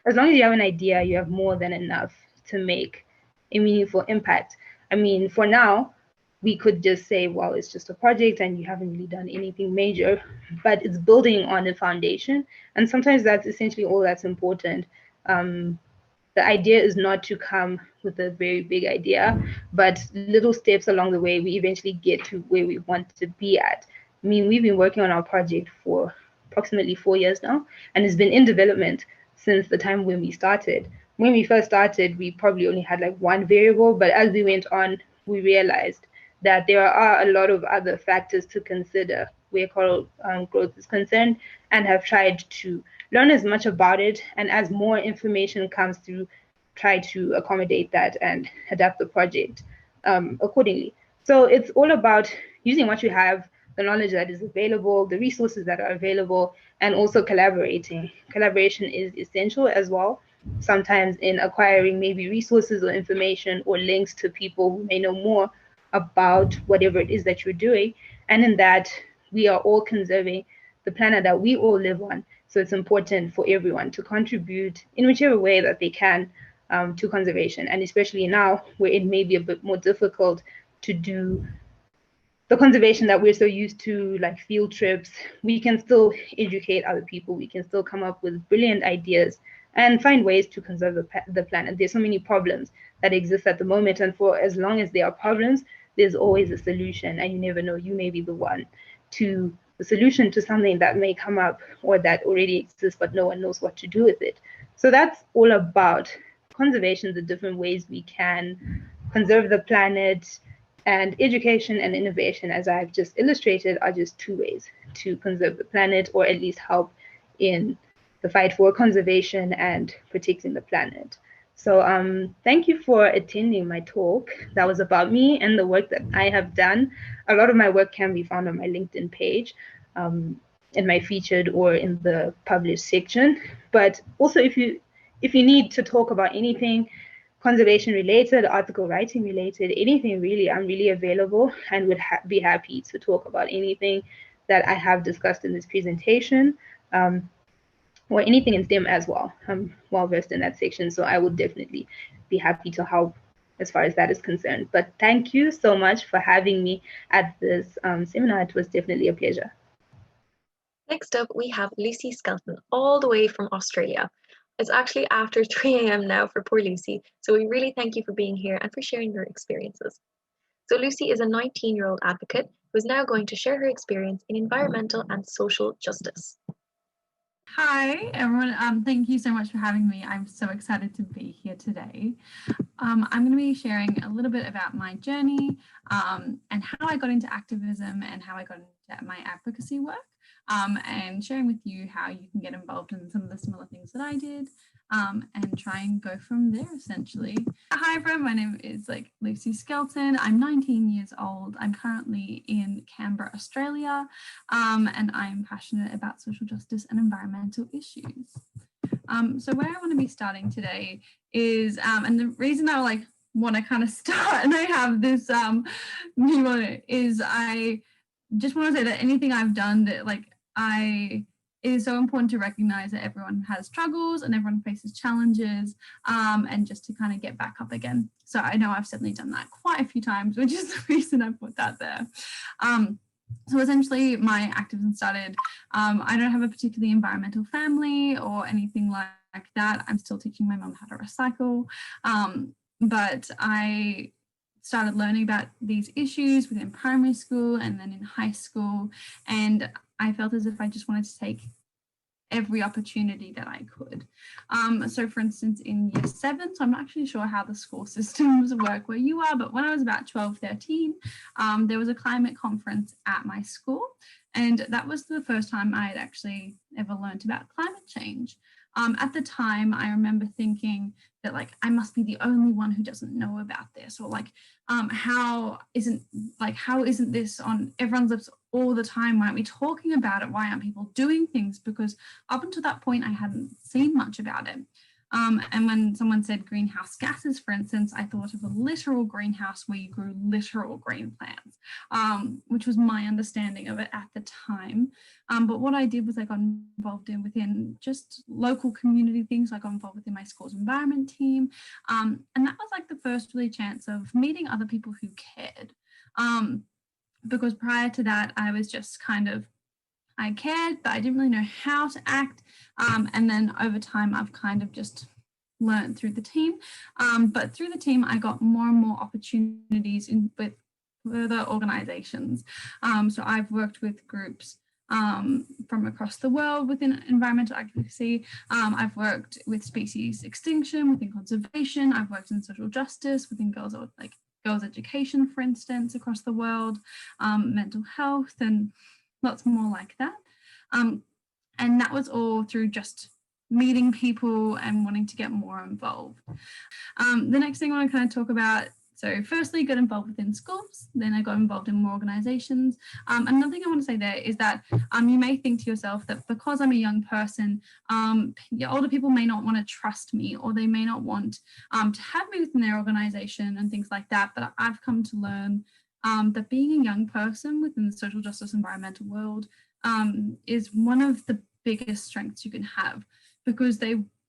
As long as you have an idea, you have more than enough to make a meaningful impact. I mean, for now, we could just say, well, it's just a project and you haven't really done anything major, but it's building on a foundation. And sometimes that's essentially all that's important. The idea is not to come with a very big idea, but little steps along the way, we eventually get to where we want to be at. I mean, we've been working on our project for approximately 4 years now, and it's been in development since the time when we started. When we first started, we probably only had like 1 variable, but as we went on, we realized that there are a lot of other factors to consider where coral growth is concerned, and have tried to learn as much about it, and as more information comes through, try to accommodate that and adapt the project accordingly. So it's all about using what you have, the knowledge that is available, the resources that are available, and also collaborating. Collaboration is essential as well, sometimes in acquiring maybe resources or information or links to people who may know more about whatever it is that you're doing. And in that, we are all conserving the planet that we all live on. So it's important for everyone to contribute in whichever way that they can to conservation. And especially now where it may be a bit more difficult to do the conservation that we're so used to, like field trips, we can still educate other people. We can still come up with brilliant ideas and find ways to conserve the planet. There's so many problems that exist at the moment. And for as long as there are problems, there's always a solution. And you never know, you may be the one to the solution to something that may come up or that already exists, but no one knows what to do with it. So that's all about conservation, the different ways we can conserve the planet. And education and innovation, as I've just illustrated, are just 2 ways to conserve the planet, or at least help in the fight for conservation and protecting the planet. So thank you for attending my talk. That was about me and the work that I have done. A lot of my work can be found on my LinkedIn page, in my featured or in the published section. But also if you need to talk about anything conservation related, article writing related, anything really, I'm really available and would be happy to talk about anything that I have discussed in this presentation, or anything in STEM as well. I'm well versed in that section, so I would definitely be happy to help as far as that is concerned. But thank you so much for having me at this seminar. It was definitely a pleasure. Next up, we have Lucy Skelton, all the way from Australia. It's actually after 3 a.m. now for poor Lucy, so we really thank you for being here and for sharing your experiences. So Lucy is a 19-year-old advocate who is now going to share her experience in environmental and social justice. Hi everyone, thank you so much for having me. I'm so excited to be here today. I'm going to be sharing a little bit about my journey and how I got into activism and how I got into my advocacy work, and sharing with you how you can get involved in some of the similar things that I did, and try and go from there essentially. Hi everyone, my name is Lucy Skelton. I'm 19 years old. I'm currently in Canberra, Australia, and I'm passionate about social justice and environmental issues. So where I want to be starting today is, and the reason I want to kind of start and I have this view on it is I just want to say that anything I've done that it is so important to recognize that everyone has struggles and everyone faces challenges, and just to kind of get back up again. So I know I've certainly done that quite a few times, which is the reason I put that there. So essentially my activism started, I don't have a particularly environmental family or anything like that. I'm still teaching my mum how to recycle, but I started learning about these issues within primary school and then in high school, and I felt as if I just wanted to take every opportunity that I could. So for instance, in year 7, so I'm not actually sure how the school systems work where you are, but when I was about 12, 13, there was a climate conference at my school, and that was the first time I had actually ever learned about climate change. At the time, I remember thinking that I must be the only one who doesn't know about this, or how isn't this on everyone's lips all the time? Why aren't we talking about it? Why aren't people doing things? Because up until that point, I hadn't seen much about it. And when someone said greenhouse gases, for instance, I thought of a literal greenhouse where you grew literal green plants, which was my understanding of it at the time. But what I did was I got involved within just local community things. I got involved within my school's environment team. And that was the first really chance of meeting other people who cared. Because prior to that, I was just I cared, but I didn't really know how to act. And then over time, I've kind of just learned through the team. But through the team, I got more and more opportunities with further organizations. So I've worked with groups from across the world within environmental advocacy. I've worked with species extinction, within conservation. I've worked in social justice within girls education, for instance, across the world, mental health, and lots more like that. And that was all through just meeting people and wanting to get more involved. The next thing I want to kind of talk about, so firstly, got involved within schools, then I got involved in more organizations. Another thing I want to say there is that you may think to yourself that because I'm a young person, older people may not want to trust me, or they may not want to have me within their organization and things like that. But I've come to learn that being a young person within the social justice environmental world is one of the biggest strengths you can have, because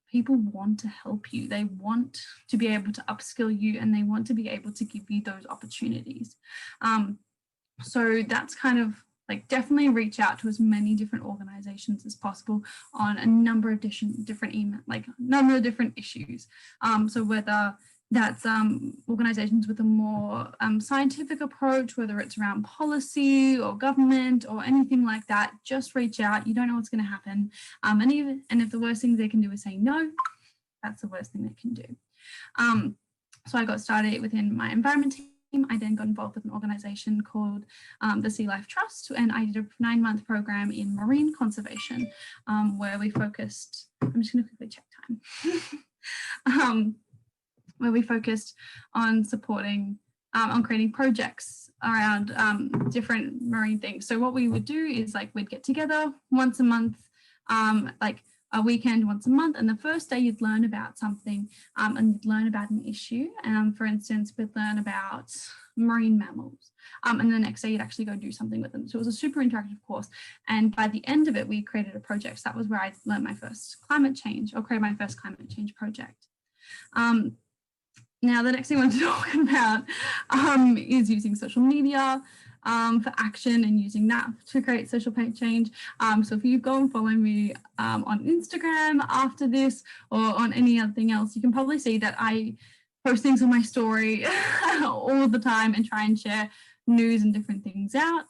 people want to help you. They want to be able to upskill you, and they want to be able to give you those opportunities. So that's kind of definitely reach out to as many different organizations as possible on a number of different number of different issues. So whether that's organizations with a more scientific approach, whether it's around policy or government or anything like that, just reach out. You don't know what's going to happen. And if the worst thing they can do is say no, that's the worst thing they can do. So I got started within my environment team. I then got involved with an organization called the Sea Life Trust, and I did a 9-month program in marine conservation, where we focused, I'm just going to quickly check time. Where we focused on supporting, on creating projects around different marine things. So what we would do is we'd get together once a month, a weekend once a month, and the first day you'd learn about something, and you'd learn about an issue. For instance, we'd learn about marine mammals, and the next day you'd actually go do something with them. So it was a super interactive course, and by the end of it we created a project. So that was where I learned my first climate change, or created my first climate change project. Now, the next thing I want to talk about is using social media for action and using that to create social change. So if you go and follow me on Instagram after this, or on any other thing else, you can probably see that I post things on my story all the time and try and share news and different things out.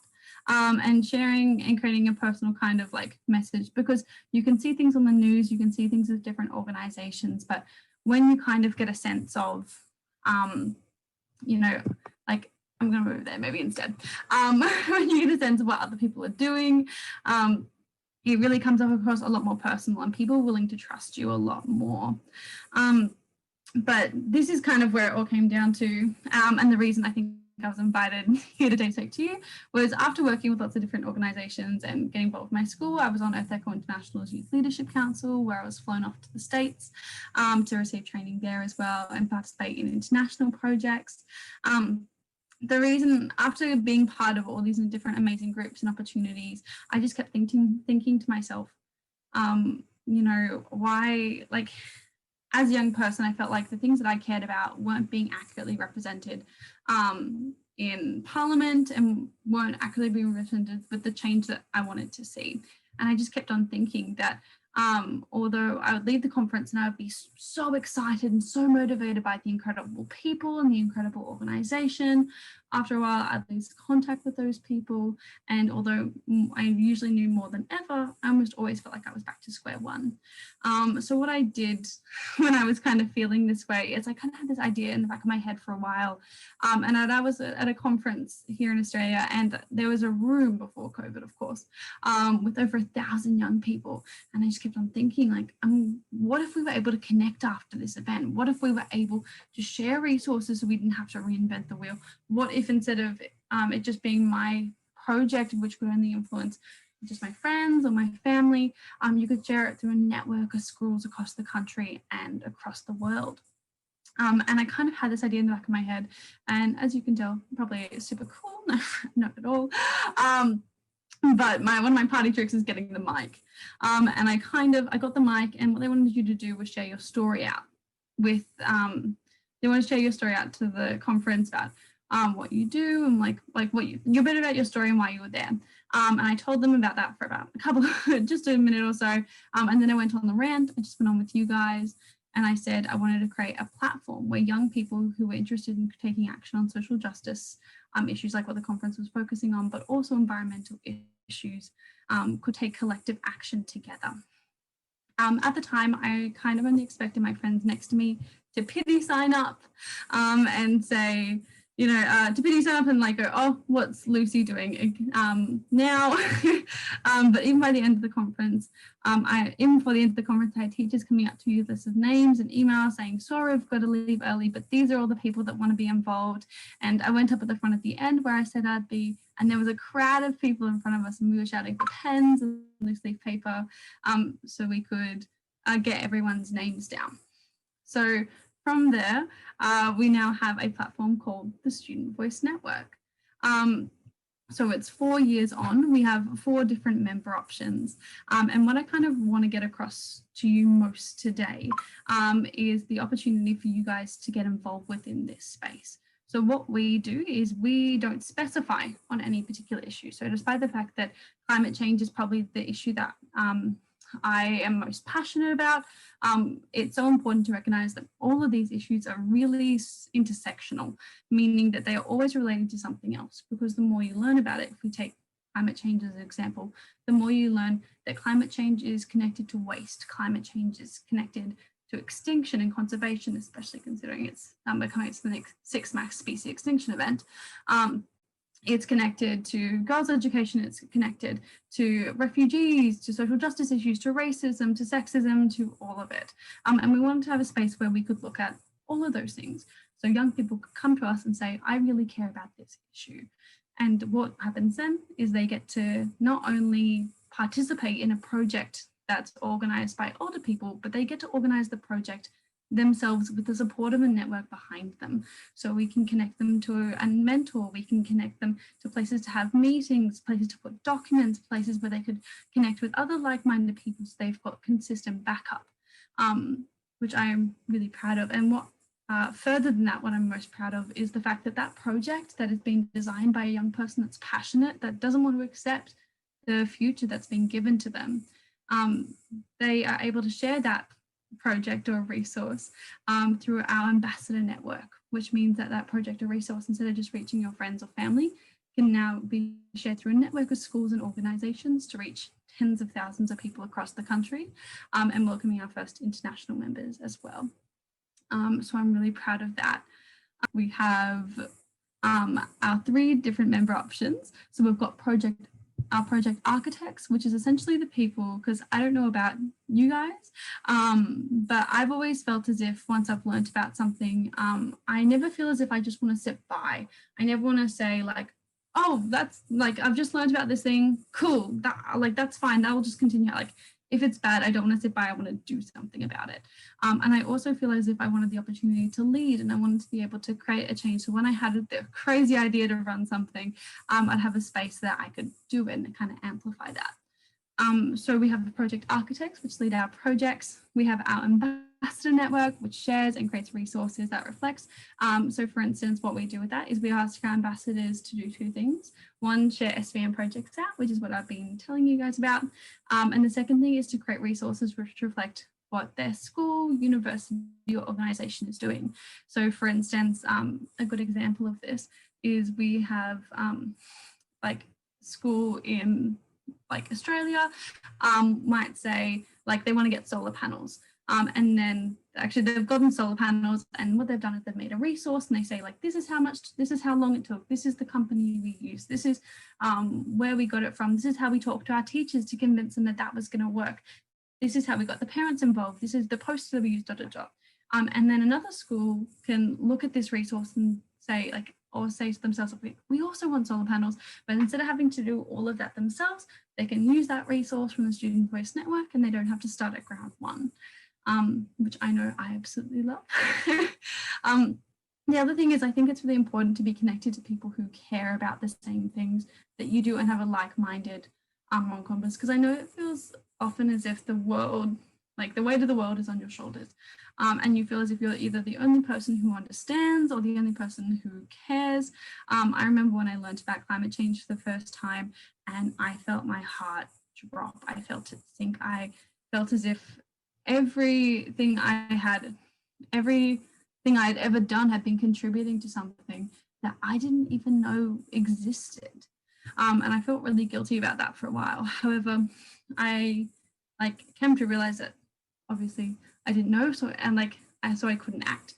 and sharing and creating a personal kind of like message, because you can see things on the news, you can see things with different organizations, but when you kind of get a sense of, you know, like, I'm going to move there maybe instead. When you get a sense of what other people are doing, it really comes up across a lot more personal and people are willing to trust you a lot more. But this is kind of where it all came down to. And the reason I think I was invited here today to talk to you was after working with lots of different organisations and getting involved with my school. I was on Earth Echo International's Youth Leadership Council, where I was flown off to the States to receive training there as well and participate in international projects. The reason, after being part of all these different amazing groups and opportunities, I just kept thinking to myself, you know, why, like, as a young person, I felt like the things that I cared about weren't being accurately represented in Parliament and weren't accurately being represented with the change that I wanted to see. And I just kept on thinking that although I would leave the conference and I would be so excited and so motivated by the incredible people and the incredible organisation, after a while I'd lose contact with those people. And although I usually knew more than ever, I almost always felt like I was back to square one. So what I did when I was kind of feeling this way is I kind of had this idea in the back of my head for a while. And I was at a conference here in Australia, and there was a room before COVID, of course, with over 1,000 young people. And I just kept on thinking, like, what if we were able to connect after this event? What if we were able to share resources so we didn't have to reinvent the wheel? What if instead of it just being my project, which could only influence just my friends or my family, you could share it through a network of schools across the country and across the world. And I kind of had this idea in the back of my head, and as you can tell, probably super cool, no, not at all. But one of my party tricks is getting the mic. And I got the mic, and what they wanted you to do was share your story out with, they want to share your story out to the conference about what you do and like you're better about your story and why you were there. And I told them about that for about just a minute or so. And then I went on the rant. I just went on with you guys. And I said I wanted to create a platform where young people who were interested in taking action on social justice issues like what the conference was focusing on, but also environmental issues, could take collective action together. At the time, I kind of only expected my friends next to me to pity sign up and say, you know, to pity sign up and like go, oh, what's Lucy doing now? But even by the end of the conference, even before the end of the conference, I had teachers coming up to me with lists of names and emails saying, sorry, I've got to leave early, but these are all the people that want to be involved. And I went up at the front at the end where I said I'd be, and there was a crowd of people in front of us, and we were shouting for pens and loose leaf paper so we could get everyone's names down. So from there, we now have a platform called the Student Voice Network. So it's 4 years on, we have 4 different member options. And what I kind of want to get across to you most today is the opportunity for you guys to get involved within this space. So what we do is we don't specify on any particular issue. So despite the fact that climate change is probably the issue that I am most passionate about, it's so important to recognize that all of these issues are really intersectional, meaning that they are always related to something else, because the more you learn about it, if we take climate change as an example, the more you learn that climate change is connected to waste, climate change is connected to extinction and conservation, especially considering it's becoming the next 6th mass species extinction event. It's connected to girls' education, it's connected to refugees, to social justice issues, to racism, to sexism, to all of it. And we wanted to have a space where we could look at all of those things. So young people could come to us and say, I really care about this issue. And what happens then is they get to not only participate in a project that's organised by older people, but they get to organise the project themselves with the support of a network behind them. So we can connect them to a mentor, we can connect them to places to have meetings, places to put documents, places where they could connect with other like-minded people so they've got consistent backup, which I am really proud of. And what further than that, what I'm most proud of is the fact that that project that is being designed by a young person that's passionate, that doesn't want to accept the future that's been given to them, they are able to share that project or resource through our ambassador network, which means that that project or resource, instead of just reaching your friends or family, can now be shared through a network of schools and organisations to reach tens of thousands of people across the country, and welcoming our first international members as well. So I'm really proud of that. We have our 3 different member options. So we've got our project architects, which is essentially the people, because I don't know about you guys, but I've always felt as if once I've learned about something, I never feel as if I just want to sit by. I never want to say like, oh, that's like, I've just learned about this thing, cool, that's fine, that will just continue. Like, if it's bad, I don't want to sit by, I want to do something about it. And I also feel as if I wanted the opportunity to lead, and I wanted to be able to create a change. So when I had the crazy idea to run something, I'd have a space that I could do it and kind of amplify that. So we have the project architects, which lead our projects. We have our ambassador network, which shares and creates resources that reflects. So for instance, what we do with that is we ask our ambassadors to do 2 things. One, share SVM projects out, which is what I've been telling you guys about. And the second thing is to create resources which reflect what their school, university, or organisation is doing. So for instance, a good example of this is we have like school in like Australia might say like they want to get solar panels, and then actually they've gotten solar panels, and what they've done is they've made a resource and they say like, this is how long it took, this is the company we use, this is where we got it from, this is how we talked to our teachers to convince them that that was going to work, this is how we got the parents involved, this is the poster that we used, ... And then another school can look at this resource and say like, or say to themselves, we also want solar panels, but instead of having to do all of that themselves, they can use that resource from the Student Voice Network, and they don't have to start at ground 1, which I know I absolutely love. The other thing is, I think it's really important to be connected to people who care about the same things that you do and have a like-minded compass, because I know it feels often as if the world, like the weight of the world is on your shoulders. And you feel as if you're either the only person who understands or the only person who cares. I remember when I learned about climate change for the first time, and I felt my heart drop. I felt it sink. I felt as if everything I'd ever done had been contributing to something that I didn't even know existed. And I felt really guilty about that for a while. However, I came to realize that obviously I didn't know, so I couldn't act.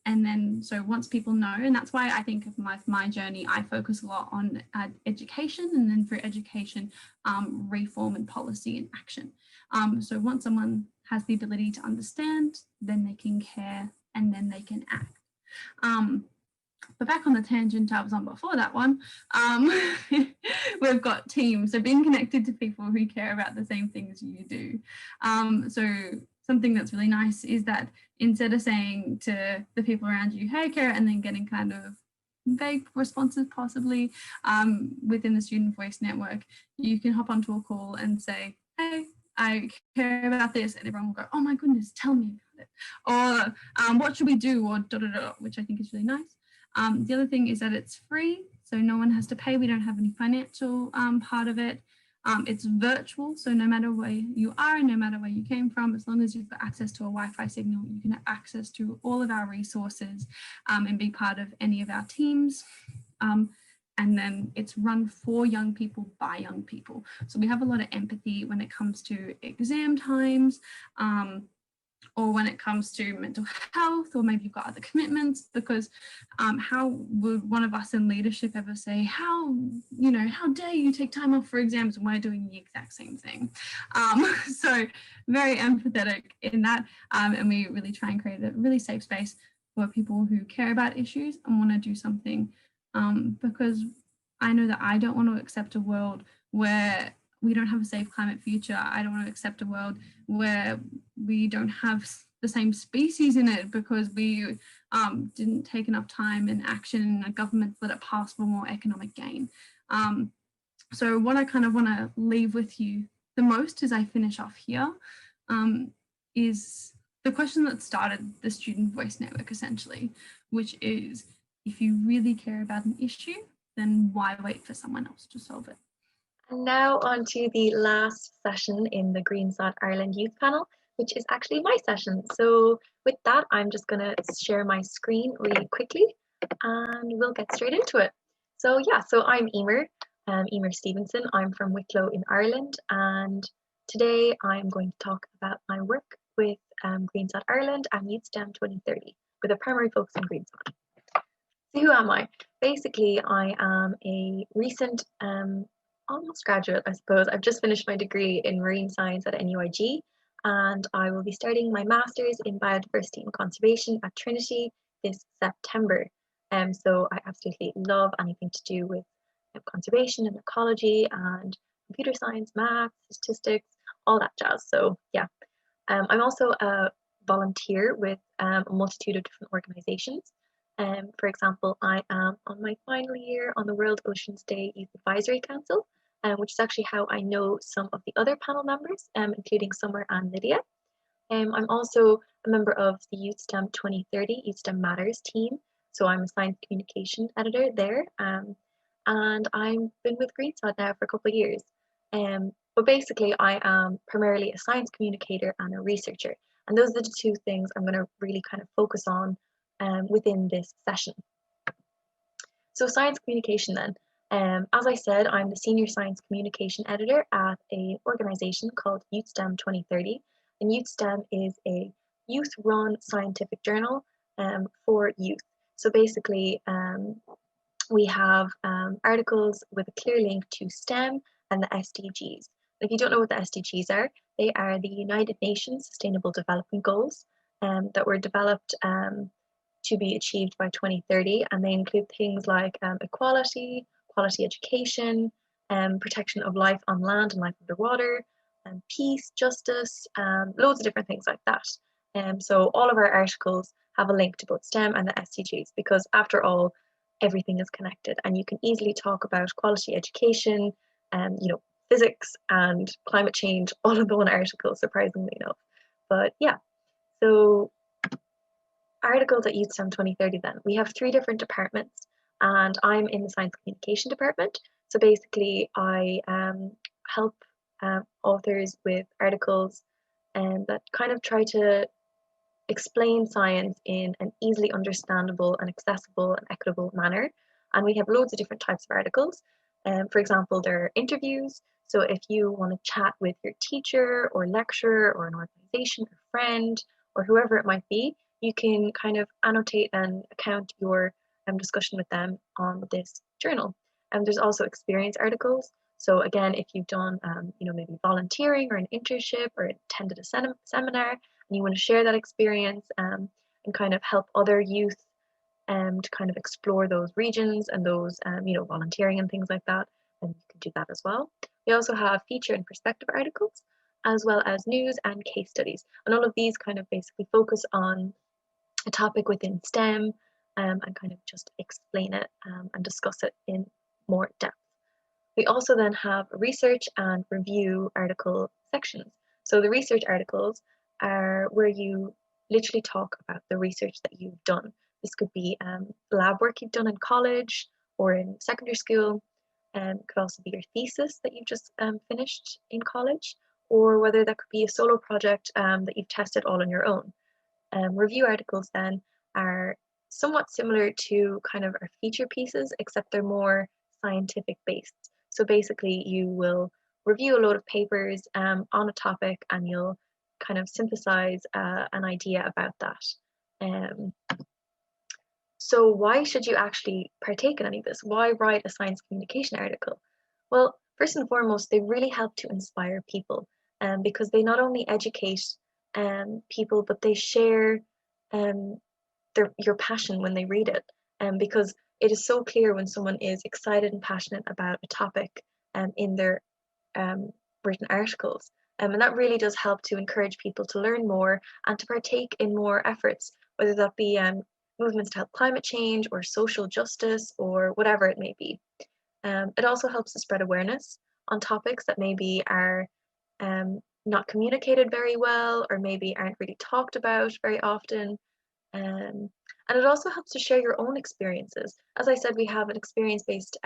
And then so once people know, and that's why I think of my journey, I focus a lot on education, and then through education, reform and policy and action. So once someone has the ability to understand, then they can care, and then they can act. But back on the tangent I was on before that one, we've got teams. So being connected to people who care about the same things you do. So something that's really nice is that instead of saying to the people around you, hey, care, and then getting kind of vague responses possibly within the Student Voice Network, you can hop onto a call and say, hey, I care about this, and everyone will go, oh my goodness, tell me about it. Or what should we do, or ... which I think is really nice. The other thing is that it's free, so no one has to pay. We don't have any financial part of it. It's virtual, so no matter where you are and no matter where you came from, as long as you've got access to a Wi-Fi signal, you can have access to all of our resources and be part of any of our teams. And then it's run for young people by young people. So we have a lot of empathy when it comes to exam times, or when it comes to mental health, or maybe you've got other commitments, because how would one of us in leadership ever say, how dare you take time off for exams when we're doing the exact same thing? So very empathetic in that, and we really try and create a really safe space for people who care about issues and want to do something, because I know that I don't want to accept a world where we don't have a safe climate future. I don't want to accept a world where we don't have the same species in it because we didn't take enough time and action, and the government let it pass for more economic gain. So what I kind of want to leave with you the most as I finish off here is the question that started the Student Voice Network essentially, which is, if you really care about an issue, then why wait for someone else to solve it? And now on to the last session in the Green Sod Ireland Youth Panel, which is actually my session. So with that, I'm just going to share my screen really quickly and we'll get straight into it. So yeah, so I'm Eimear, Eimear Stephenson. I'm from Wicklow in Ireland, and today I'm going to talk about my work with Green Sod Ireland and YouthSTEM 2030, with a primary focus on green sod. So who am I? Basically, I am a recent almost graduate, I suppose. I've just finished my degree in marine science at NUIG, and I will be starting my master's in biodiversity and conservation at Trinity this September. So I absolutely love anything to do with conservation and ecology and computer science, math, statistics, all that jazz. So yeah, I'm also a volunteer with a multitude of different organizations. For example, I am on my final year on the World Oceans Day Youth Advisory Council, which is actually how I know some of the other panel members, including Summer and Lydia. I'm also a member of the YouthSTEM 2030 YouthSTEM Matters team, so I'm a science communication editor there, and I've been with Green Sod now for a couple of years. But basically, I am primarily a science communicator and a researcher, and those are the two things I'm going to really kind of focus on within this session. So science communication then. As I said, I'm the senior science communication editor at an organization called YouthSTEM 2030. And YouthSTEM is a youth-run scientific journal for youth. So basically, we have articles with a clear link to STEM and the SDGs. If you don't know what the SDGs are, they are the United Nations Sustainable Development Goals that were developed to be achieved by 2030, and they include things like equality, quality education, protection of life on land and life underwater, peace, justice, loads of different things like that. So all of our articles have a link to both STEM and the SDGs, because after all, everything is connected, and you can easily talk about quality education, physics and climate change all in the one article, surprisingly enough. But yeah, so articles at YouthSTEM 2030 then. We have 3 different departments, and I'm in the science communication department. So basically I help authors with articles that kind of try to explain science in an easily understandable and accessible and equitable manner. And we have loads of different types of articles. For example, there are interviews. So if you want to chat with your teacher or lecturer or an organization or friend or whoever it might be, you can kind of annotate and account your discussion with them on this journal. And there's also experience articles. So again, if you've done, maybe volunteering or an internship or attended a seminar, and you want to share that experience and kind of help other youth to kind of explore those regions and those, volunteering and things like that, then you can do that as well. We also have feature and perspective articles, as well as news and case studies. And all of these kind of basically focus on a topic within STEM and kind of just explain it and discuss it in more depth. We also then have research and review article sections. So the research articles are where you literally talk about the research that you've done. This could be lab work you've done in college or in secondary school. Could also be your thesis that you've just finished in college, or whether that could be a solo project that you've tested all on your own. Review articles then are somewhat similar to kind of our feature pieces, except they're more scientific based. So basically you will review a load of papers on a topic, and you'll kind of synthesize an idea about that. So why should you actually partake in any of this? Why write a science communication article? Well, first and foremost, they really help to inspire people because they not only educate people, but they share your passion when they read it. Because it is so clear when someone is excited and passionate about a topic in their written articles. And that really does help to encourage people to learn more and to partake in more efforts, whether that be movements to help climate change or social justice or whatever it may be. It also helps to spread awareness on topics that maybe are not communicated very well, or maybe aren't really talked about very often. And it also helps to share your own experiences. As I said, we have an experience-based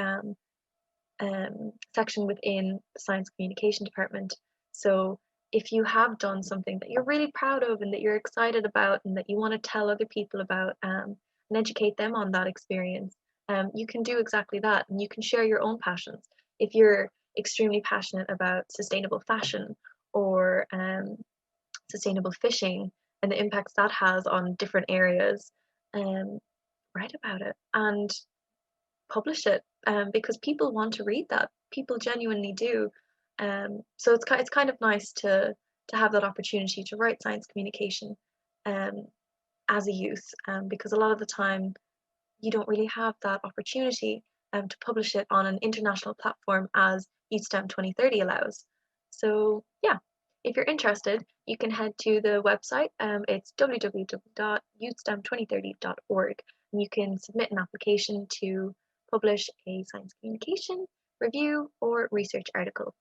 section within the science communication department. So if you have done something that you're really proud of and that you're excited about and that you want to tell other people about and educate them on that experience, you can do exactly that, and you can share your own passions. If you're extremely passionate about sustainable fashion or sustainable fishing and the impacts that has on different areas, write about it and publish it, because people want to read that. People genuinely do. So it's kind of nice to have that opportunity to write science communication as a youth, because a lot of the time you don't really have that opportunity to publish it on an international platform as YouthSTEM 2030 allows. So yeah, if you're interested, you can head to the website. It's www.youthstem2030.org, and you can submit an application to publish a science communication, review, or research article.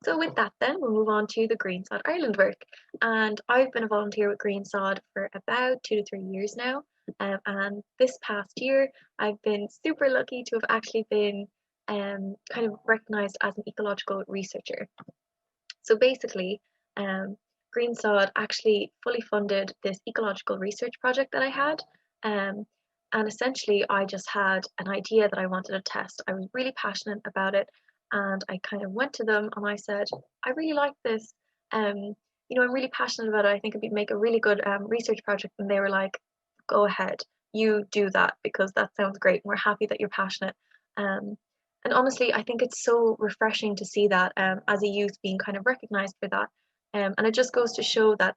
So with that then, we'll move on to the Green Sod Ireland work. And I've been a volunteer with Green Sod for about 2 to 3 years now. And this past year, I've been super lucky to have actually been kind of recognised as an ecological researcher. So basically, Green Sod actually fully funded this ecological research project that I had. And essentially, I just had an idea that I wanted to test. I was really passionate about it. And I kind of went to them and I said, I really like this. I'm really passionate about it. I think it'd make a really good research project. And they were like, go ahead, you do that, because that sounds great. And we're happy that you're passionate. And honestly, I think it's so refreshing to see that as a youth being kind of recognized for that. And it just goes to show that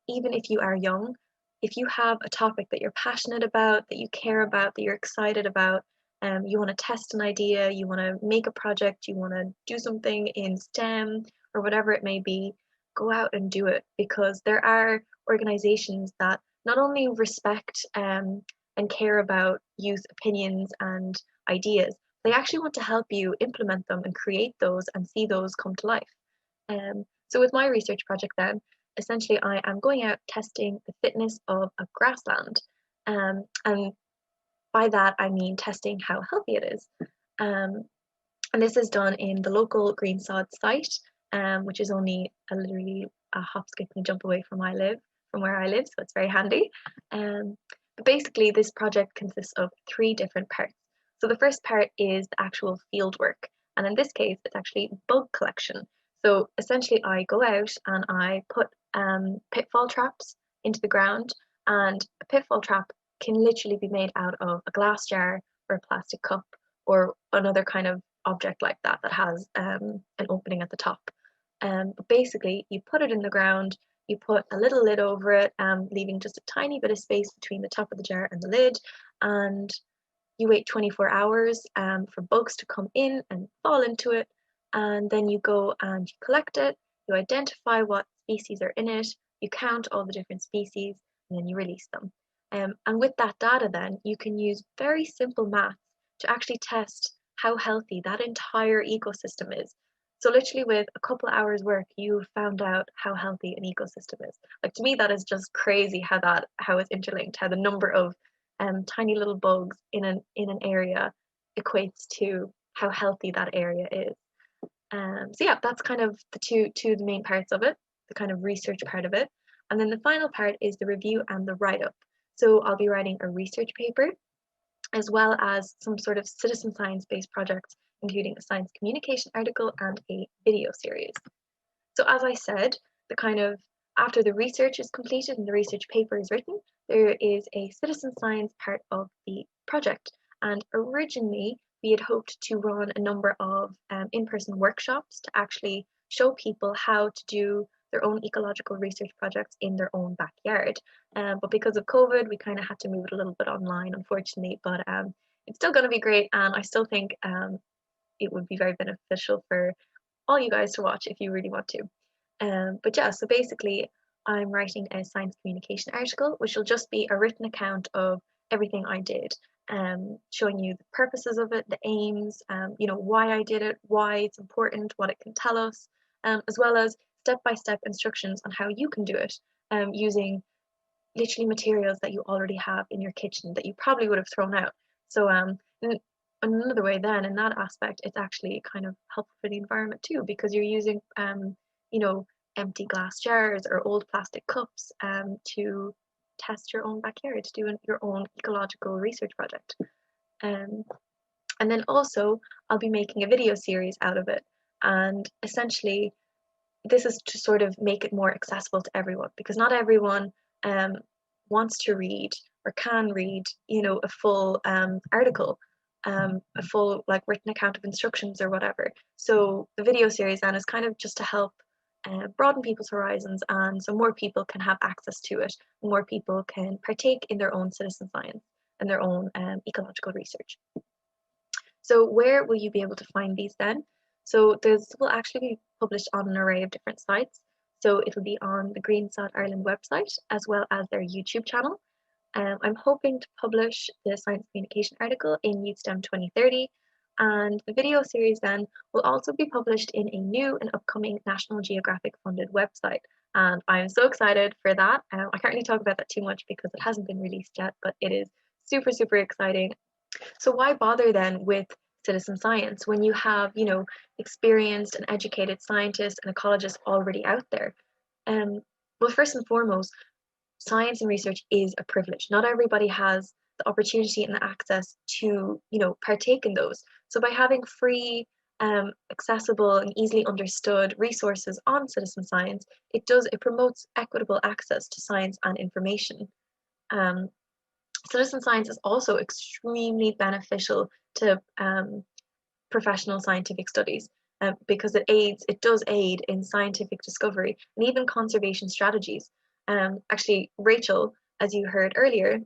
even if you are young, if you have a topic that you're passionate about, that you care about, that you're excited about, you want to test an idea, you want to make a project, you want to do something in STEM or whatever it may be, go out and do it, because there are organizations that not only respect and care about youth opinions and ideas, they actually want to help you implement them and create those and see those come to life. So with my research project then, essentially I am going out testing the fitness of a grassland. And by that, I mean testing how healthy it is. And this is done in the local Green Sod site, which is only literally a hop, skip, and a jump away from where I live, so it's very handy. But basically, this project consists of 3 different parts. So the first part is the actual field work, and in this case, it's actually bug collection. So essentially, I go out and I put pitfall traps into the ground, and a pitfall trap can literally be made out of a glass jar or a plastic cup or another kind of object like that that has an opening at the top. But basically, you put it in the ground, you put a little lid over it, leaving just a tiny bit of space between the top of the jar and the lid, and you wait 24 hours for bugs to come in and fall into it, and then you go and you collect it, you identify what species are in it, you count all the different species, and then you release them. And with that data then, you can use very simple maths to actually test how healthy that entire ecosystem is. So literally with a couple of hours work, you found out how healthy an ecosystem is. Like, to me, that is just crazy how it's interlinked, how the number of tiny little bugs in an area equates to how healthy that area is. So yeah, that's kind of the two main parts of it, the kind of research part of it. And then the final part is the review and the write-up. So I'll be writing a research paper, as well as some sort of citizen science-based projects, including a science communication article and a video series. So as I said, after the research is completed and the research paper is written, there is a citizen science part of the project. And originally, we had hoped to run a number of in-person workshops to actually show people how to do their own ecological research projects in their own backyard. But because of COVID, we kind of had to move it a little bit online, unfortunately. But it's still going to be great, and I still think it would be very beneficial for all you guys to watch if you really want to. But yeah, so basically, I'm writing a science communication article, which will just be a written account of everything I did, showing you the purposes of it, the aims, why I did it, why it's important, what it can tell us, as well as step-by-step instructions on how you can do it, using literally materials that you already have in your kitchen that you probably would have thrown out. So in another way then, in that aspect, it's actually kind of helpful for the environment too, because you're using empty glass jars or old plastic cups to test your own backyard, to do your own ecological research project. And then also I'll be making a video series out of it. And essentially this is to sort of make it more accessible to everyone, because not everyone wants to read or can read, you know, a full article, a full like written account of instructions or whatever. So the video series then is kind of just to help broaden people's horizons, and so more people can have access to it, more people can partake in their own citizen science and their own ecological research. So where will you be able to find these then? So this will actually be published on an array of different sites. So it'll be on the Green Sod Ireland website as well as their YouTube channel. I'm hoping to publish the science communication article in YouthSTEM 2030, and the video series then will also be published in a new and upcoming National Geographic funded website. And I'm so excited for that. I can't really talk about that too much because it hasn't been released yet, but it is super, super exciting. So why bother then with citizen science when you have, you know, experienced and educated scientists and ecologists already out there? Well, first and foremost, science and research is a privilege. Not everybody has the opportunity and the access to, you know, partake in those. So by having free, accessible and easily understood resources on citizen science, it promotes equitable access to science and information. Citizen science is also extremely beneficial to professional scientific studies because it does aid in scientific discovery and even conservation strategies. Actually, Rachel, as you heard earlier,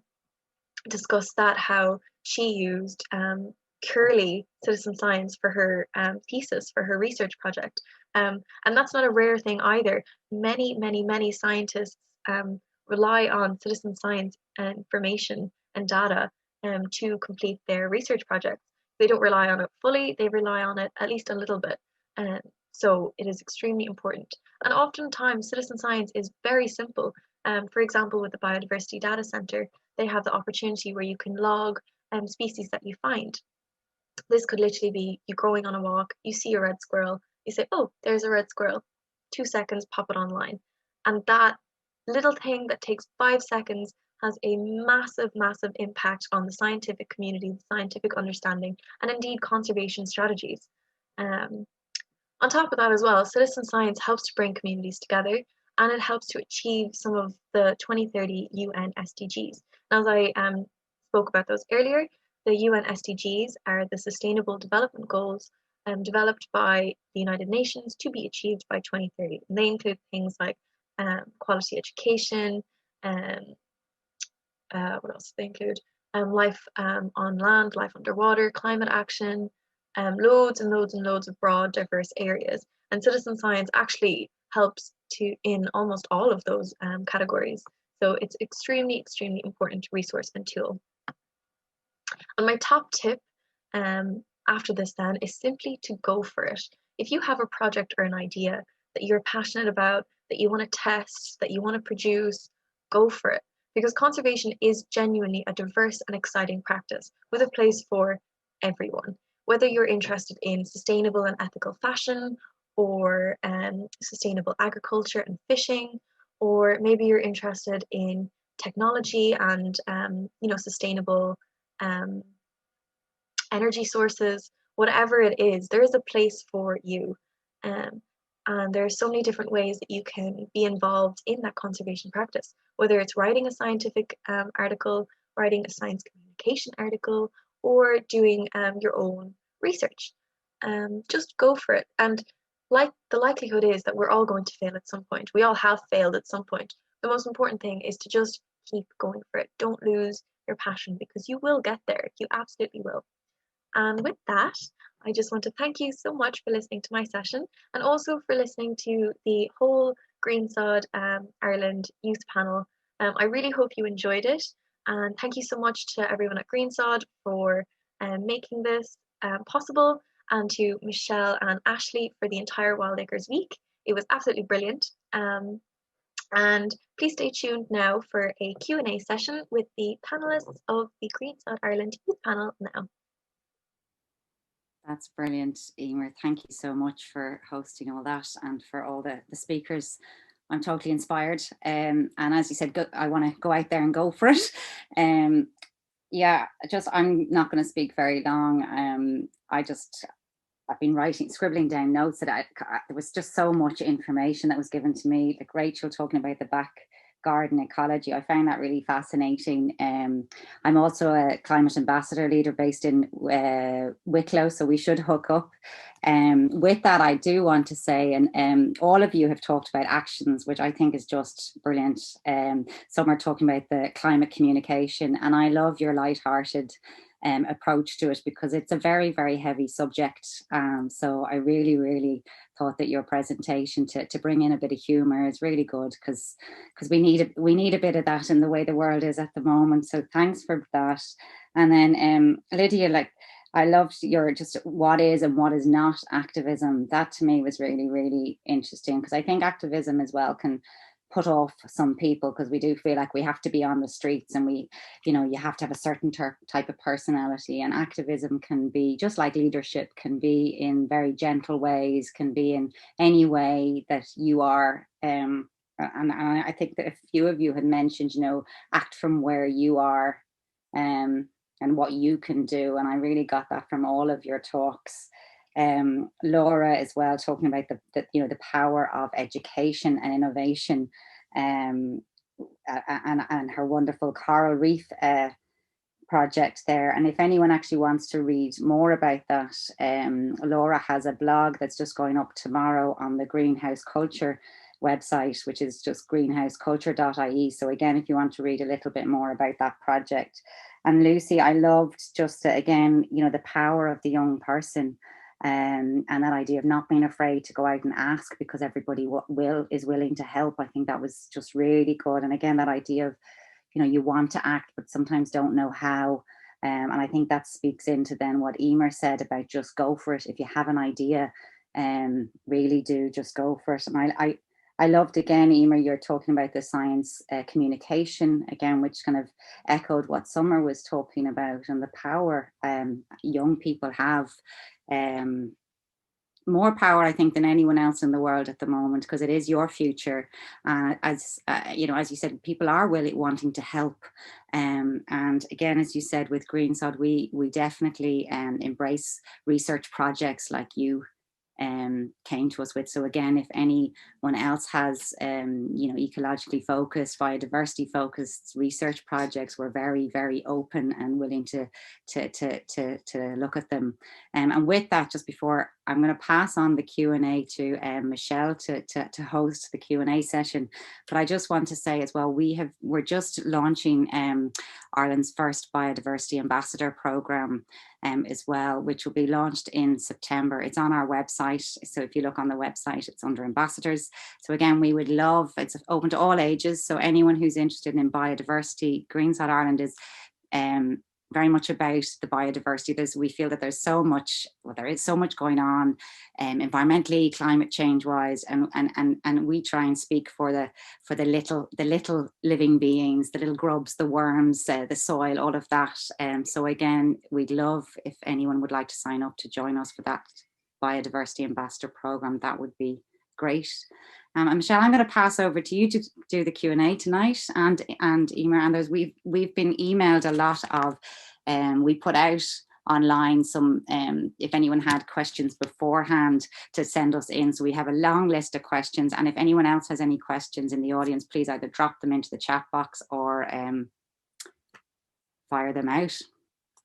discussed that how she used purely citizen science for her thesis, for her research project. And that's not a rare thing either. Many scientists rely on citizen science information and data to complete their research projects. They don't rely on it fully, they rely on it at least a little bit. So it is extremely important. And oftentimes citizen science is very simple. For example, with the Biodiversity Data Centre, they have the opportunity where you can log species that you find. This could literally be you going on a walk, you see a red squirrel, you say, oh, there's a red squirrel. 2 seconds, pop it online. And that little thing that takes 5 seconds has a massive impact on the scientific community, the scientific understanding, and indeed conservation strategies. On top of that as well, citizen science helps to bring communities together, and it helps to achieve some of the 2030 UN SDGs. And as I spoke about those earlier, the UN SDGs are the Sustainable Development Goals developed by the United Nations to be achieved by 2030. And they include things like quality education, what else do they include? Life on land, life underwater, climate action, loads and loads of broad, diverse areas. And citizen science actually helps in almost all of those categories. So it's extremely important resource and tool. And my top tip after this then is simply to go for it. If you have a project or an idea that you're passionate about, that you want to test, that you want to produce, go for it. Because conservation is genuinely a diverse and exciting practice with a place for everyone. Whether you're interested in sustainable and ethical fashion, or sustainable agriculture and fishing, or maybe you're interested in technology and sustainable energy sources, whatever it is, there is a place for you. And there are so many different ways that you can be involved in that conservation practice, whether it's writing a scientific article, writing a science communication article, or doing your own research. Just go for it. And the likelihood is that we're all going to fail at some point. We all have failed at some point. The most important thing is to just keep going for it. Don't lose your passion, because you will get there. You absolutely will. And with that, I just want to thank you so much for listening to my session, and also for listening to the whole Green Sod Ireland youth panel. I really hope you enjoyed it, and thank you so much to everyone at Green Sod for making this possible, and to Michelle and Ashley for the entire Wild Acres Week. It was absolutely brilliant. And please stay tuned now for a Q&A session with the panelists of the Green Sod Ireland youth panel now. That's brilliant, Eimear. Thank you so much for hosting all that and for all the speakers. I'm totally inspired. And as you said, I want to go out there and go for it. Yeah, I'm not going to speak very long. I've been scribbling down notes that there was just so much information that was given to me, like Rachel talking about the back garden ecology. I found that really fascinating. I'm also a climate ambassador leader based in Wicklow, so we should hook up. With that, I do want to say, and all of you have talked about actions, which I think is just brilliant. Some are talking about the climate communication, and I love your lighthearted approach to it, because it's a very, very heavy subject. So I really, really thought that your presentation to bring in a bit of humour is really good, because we need a bit of that in the way the world is at the moment. So thanks for that. And then Lydia, like, I loved your just what is and what is not activism. That to me was really, really interesting, because I think activism as well can put off some people, because we do feel like we have to be on the streets, and you have to have a certain type of personality. And activism can be, just like leadership, can be in very gentle ways, can be in any way that you are. And I think that a few of you had mentioned, act from where you are, and what you can do. And I really got that from all of your talks. Laura as well, talking about the power of education and innovation, and her wonderful coral reef project there. And if anyone actually wants to read more about that, Laura has a blog that's just going up tomorrow on the Greenhouse Culture website, which is just greenhouseculture.ie. So again, if you want to read a little bit more about that project. And Lucy, I loved just again, the power of the young person, and that idea of not being afraid to go out and ask, because everybody is willing to help. I think that was just really good. And again, that idea of, you want to act, but sometimes don't know how. And I think that speaks into then what Eimear said about just go for it. If you have an idea, really do just go for it. And I loved, again, Eimear, you're talking about the science communication, again, which kind of echoed what Summer was talking about, and the power young people have. More power, I think, than anyone else in the world at the moment, because it is your future. As you said, people are wanting to help. And again, as you said, with Green Sod, we definitely embrace research projects like you came to us with. So again, if anyone else has ecologically focused, biodiversity focused research projects, we're very, very open and willing to look at them. And with that, just before I'm going to pass on the Q&A to Michelle to host the Q&A session, but I just want to say as well, we're just launching Ireland's first biodiversity ambassador program as well, which will be launched in September. It's on our website. So if you look on the website, it's under ambassadors. So again, we would love, it's open to all ages. So anyone who's interested in biodiversity, Green Sod Ireland is very much about the biodiversity. We feel that there is so much going on environmentally, climate change wise, and we try and speak for the little living beings, the little grubs, the worms, the soil, all of that. So again, we'd love if anyone would like to sign up to join us for that biodiversity ambassador program. That would be great. And Michelle, I'm going to pass over to you to do the Q&A tonight, and Eimear, and we've been emailed a lot of, we put out online some, if anyone had questions beforehand, to send us in. So we have a long list of questions, and if anyone else has any questions in the audience, please either drop them into the chat box or fire them out.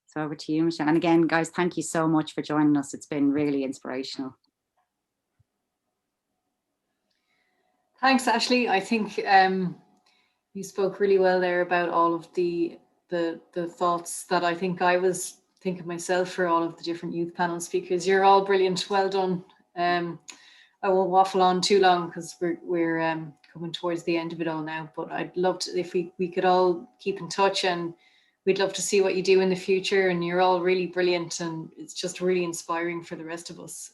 So over to you, Michelle. And again, guys, thank you so much for joining us. It's been really inspirational. Thanks, Ashley. I think you spoke really well there about all of the thoughts that I think I was thinking myself for all of the different youth panel speakers. You're all brilliant. Well done. I won't waffle on too long because we're coming towards the end of it all now. But I'd love to, if we could all keep in touch, and we'd love to see what you do in the future. And you're all really brilliant, and it's just really inspiring for the rest of us.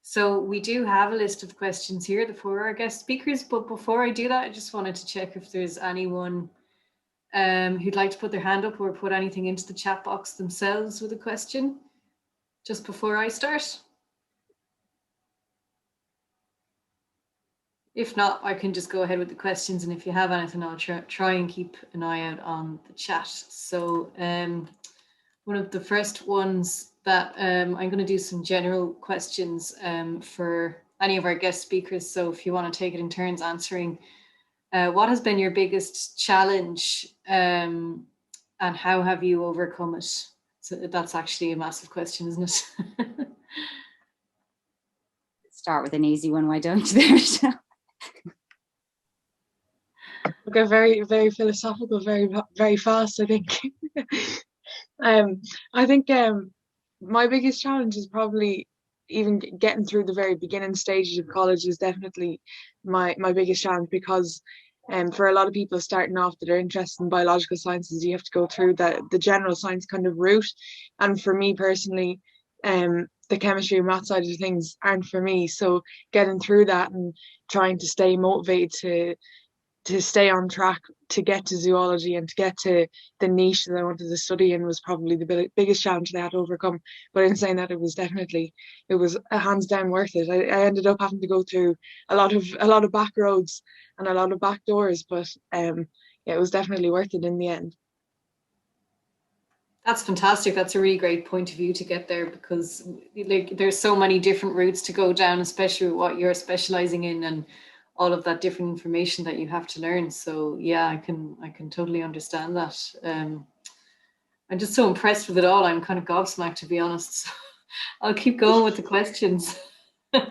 So we do have a list of questions here for our guest speakers, but before I do that, I just wanted to check if there's anyone who'd like to put their hand up or put anything into the chat box themselves with a question, just before I start. If not, I can just go ahead with the questions, and if you have anything, I'll try and keep an eye out on the chat. So one of the first ones that I'm going to do some general questions for any of our guest speakers. So if you want to take it in turns answering, what has been your biggest challenge and how have you overcome it? So that's actually a massive question, isn't it? Start with an easy one, why don't you there, Michelle? We'll go very, very philosophical, very, very fast, I think. I think my biggest challenge is probably even getting through the very beginning stages of college is definitely my biggest challenge, because for a lot of people starting off that are interested in biological sciences, you have to go through the general science kind of route. And for me personally, the chemistry and math side of things aren't for me. So getting through that and trying to stay motivated to stay on track to get to zoology and to get to the niche that I wanted to study in was probably the biggest challenge that I had to overcome. But in saying that, it was hands down worth it. I ended up having to go through a lot of back roads and a lot of back doors, but yeah, it was definitely worth it in the end. That's fantastic. That's a really great point of view to get there, because like there's so many different routes to go down, especially what you're specializing in and all of that different information that you have to learn. So yeah, I can totally understand that. I'm just so impressed with it all. I'm kind of gobsmacked, to be honest. So I'll keep going with the questions. Could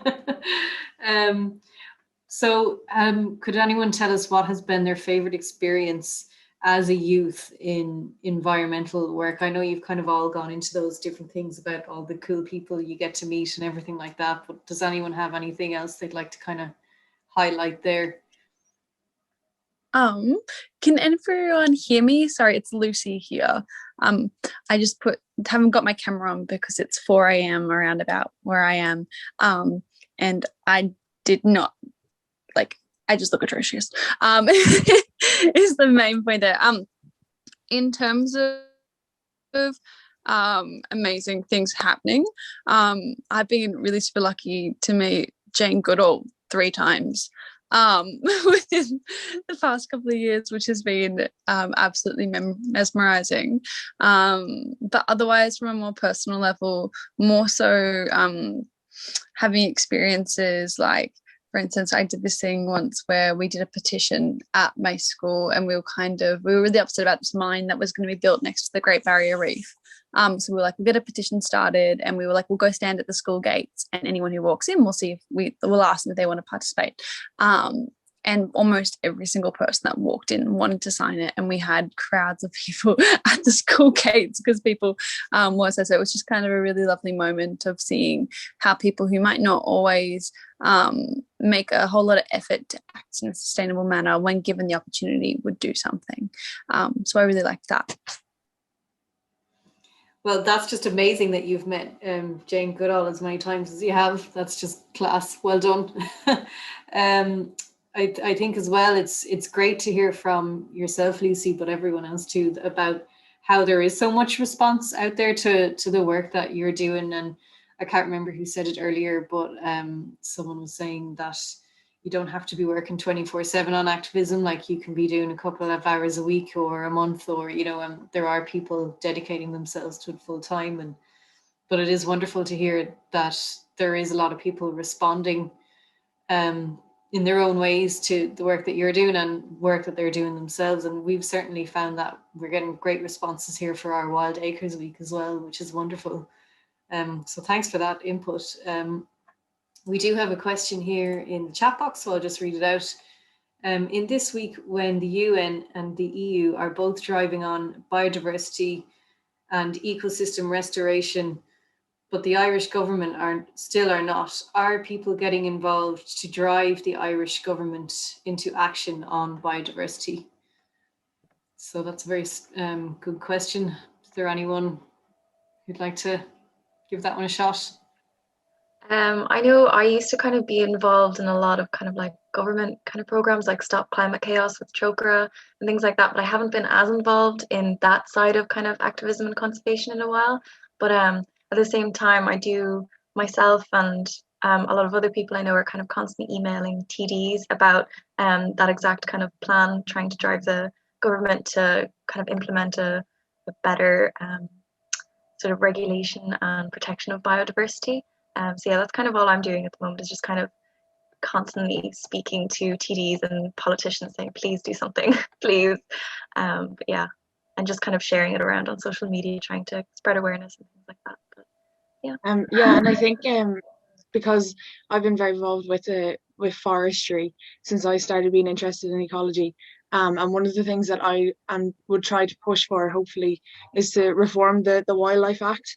anyone tell us what has been their favorite experience as a youth in environmental work? I know you've kind of all gone into those different things about all the cool people you get to meet and everything like that, but does anyone have anything else they'd like to kind of highlight there? Can everyone hear me? Sorry, it's Lucy here. I just haven't got my camera on because it's 4 a.m. around about where I am. And I did not, I just look atrocious. Is the main point there. In terms of amazing things happening, I've been really super lucky to meet Jane Goodall 3 times within the past couple of years, which has been absolutely mesmerizing. But otherwise, from a more personal level, more so having experiences like, for instance, I did this thing once where we did a petition at my school, and we were really upset about this mine that was going to be built next to the Great Barrier Reef. So we were like, we'll get a petition started, and we were like, we'll go stand at the school gates, and anyone who walks in, we'll ask them if they want to participate. And almost every single person that walked in wanted to sign it, and we had crowds of people at the school gates because people were so. So it was just kind of a really lovely moment of seeing how people who might not always make a whole lot of effort to act in a sustainable manner, when given the opportunity, would do something. So I really liked that. Well, that's just amazing that you've met Jane Goodall as many times as you have. That's just class. Well done. I think as well, it's great to hear from yourself, Lucy, but everyone else too, about how there is so much response out there to the work that you're doing. And I can't remember who said it earlier, but someone was saying that you don't have to be working 24/7 on activism. Like, you can be doing a couple of hours a week or a month, or there are people dedicating themselves to it full time. But it is wonderful to hear that there is a lot of people responding in their own ways to the work that you're doing and work that they're doing themselves. And we've certainly found that we're getting great responses here for our Wild Acres Week as well, which is wonderful. So thanks for that input. We do have a question here in the chat box, so I'll just read it out. In this week, when the UN and the EU are both driving on biodiversity and ecosystem restoration, but the Irish government still are not, are people getting involved to drive the Irish government into action on biodiversity? So that's a very good question. Is there anyone who'd like to give that one a shot? I know I used to kind of be involved in a lot of kind of like government kind of programs like Stop Climate Chaos with Chokra and things like that, but I haven't been as involved in that side of kind of activism and conservation in a while. But at the same time, I do myself and a lot of other people I know are kind of constantly emailing TDs about that exact kind of plan, trying to drive the government to kind of implement a better sort of regulation and protection of biodiversity. So yeah, that's kind of all I'm doing at the moment, is just kind of constantly speaking to TDs and politicians saying, please do something, please. But yeah, and just kind of sharing it around on social media, trying to spread awareness and things like that. But yeah. Yeah, and I think because I've been very involved with forestry since I started being interested in ecology. And one of the things that I would try to push for, hopefully, is to reform the Wildlife Act,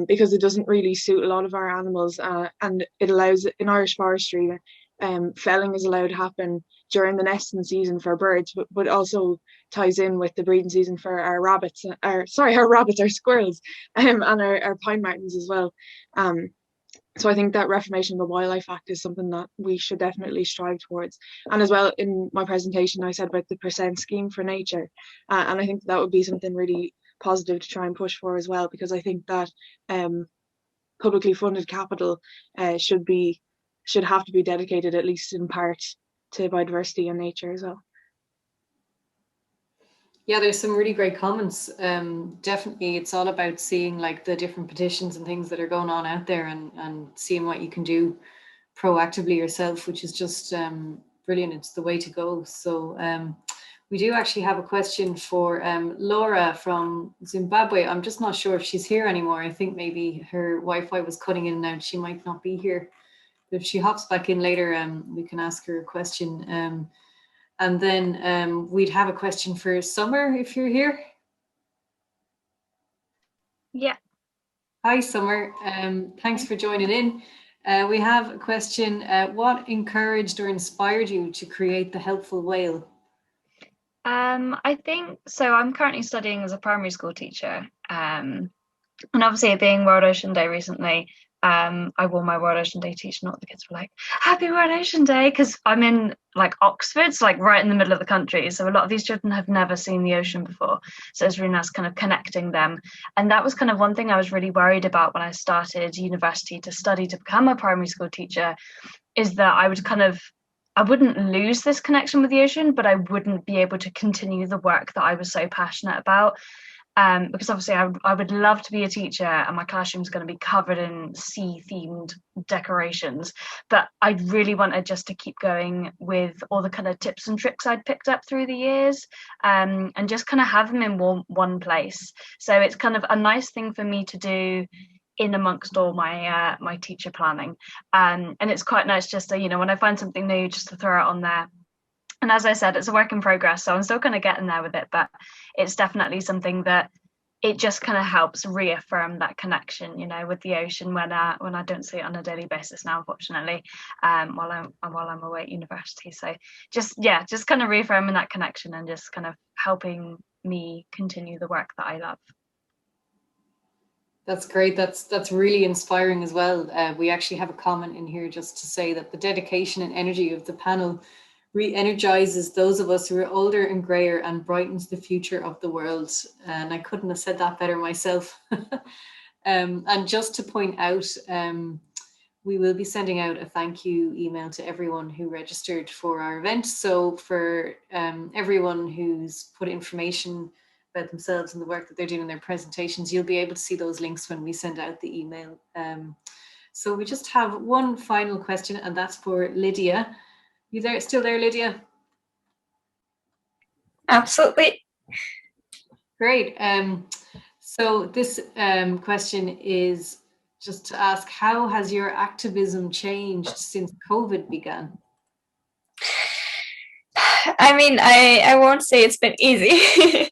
because it doesn't really suit a lot of our animals, and it allows, in Irish forestry, felling is allowed to happen during the nesting season for birds, but also ties in with the breeding season for our rabbits, our squirrels, and our pine martens as well. So I think that reformation of the Wildlife Act is something that we should definitely strive towards. And as well, in my presentation, I said about the % scheme for nature. And I think that would be something really positive to try and push for as well, because I think that publicly funded capital should have to be dedicated, at least in part, to biodiversity and nature as well. Yeah, there's some really great comments. Definitely, it's all about seeing like the different petitions and things that are going on out there, and seeing what you can do proactively yourself, which is just brilliant. It's the way to go. So we do actually have a question for Laura from Zimbabwe. I'm just not sure if she's here anymore. I think maybe her Wi-Fi was cutting in and out. She might not be here. But if she hops back in later, we can ask her a question. And then we'd have a question for Summer, if you're here. Yeah. Hi, Summer. Thanks for joining in. We have a question. What encouraged or inspired you to create the Helpful Whale? I think so. I'm currently studying as a primary school teacher, and obviously it being World Ocean Day recently, I wore my World Ocean Day t-shirt. The kids were like, "Happy World Ocean Day," because I'm in like Oxford, so like right in the middle of the country. So a lot of these children have never seen the ocean before. So it's really nice kind of connecting them. And that was kind of one thing I was really worried about when I started university to study to become a primary school teacher, is that I wouldn't lose this connection with the ocean, but I wouldn't be able to continue the work that I was so passionate about. Because obviously I would love to be a teacher and my classroom's going to be covered in sea-themed decorations, but I really wanted just to keep going with all the kind of tips and tricks I'd picked up through the years, and just kind of have them in one place. So it's kind of a nice thing for me to do in amongst all my my teacher planning, and it's quite nice just to, when I find something new, just to throw it on there. And as I said, it's a work in progress, so I'm still kind of getting there with it, but it's definitely something that it just kind of helps reaffirm that connection, with the ocean when I don't see it on a daily basis now, unfortunately, while I'm away at university. So just kind of reaffirming that connection and just kind of helping me continue the work that I love. That's great. That's really inspiring as well. We actually have a comment in here just to say that the dedication and energy of the panel re-energizes those of us who are older and grayer and brightens the future of the world. And I couldn't have said that better myself. And just to point out, we will be sending out a thank you email to everyone who registered for our event. So for everyone who's put information about themselves and the work that they're doing in their presentations, you'll be able to see those links when we send out the email. So we just have one final question, and that's for Lydia. You still there, Lydia? Absolutely. Great. So this question is just to ask, how has your activism changed since COVID began? I mean, I won't say it's been easy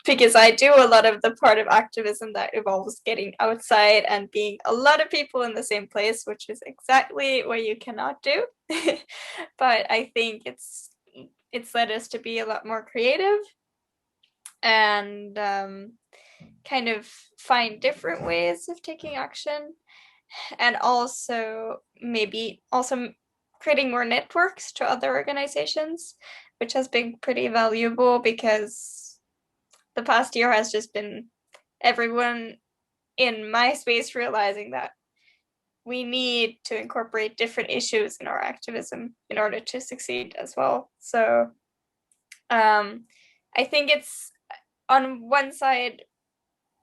because I do a lot of the part of activism that involves getting outside and being a lot of people in the same place, which is exactly what you cannot do. But I think it's led us to be a lot more creative and kind of find different ways of taking action, and also creating more networks to other organizations, which has been pretty valuable because the past year has just been everyone in my space realizing that we need to incorporate different issues in our activism in order to succeed as well. So I think it's on one side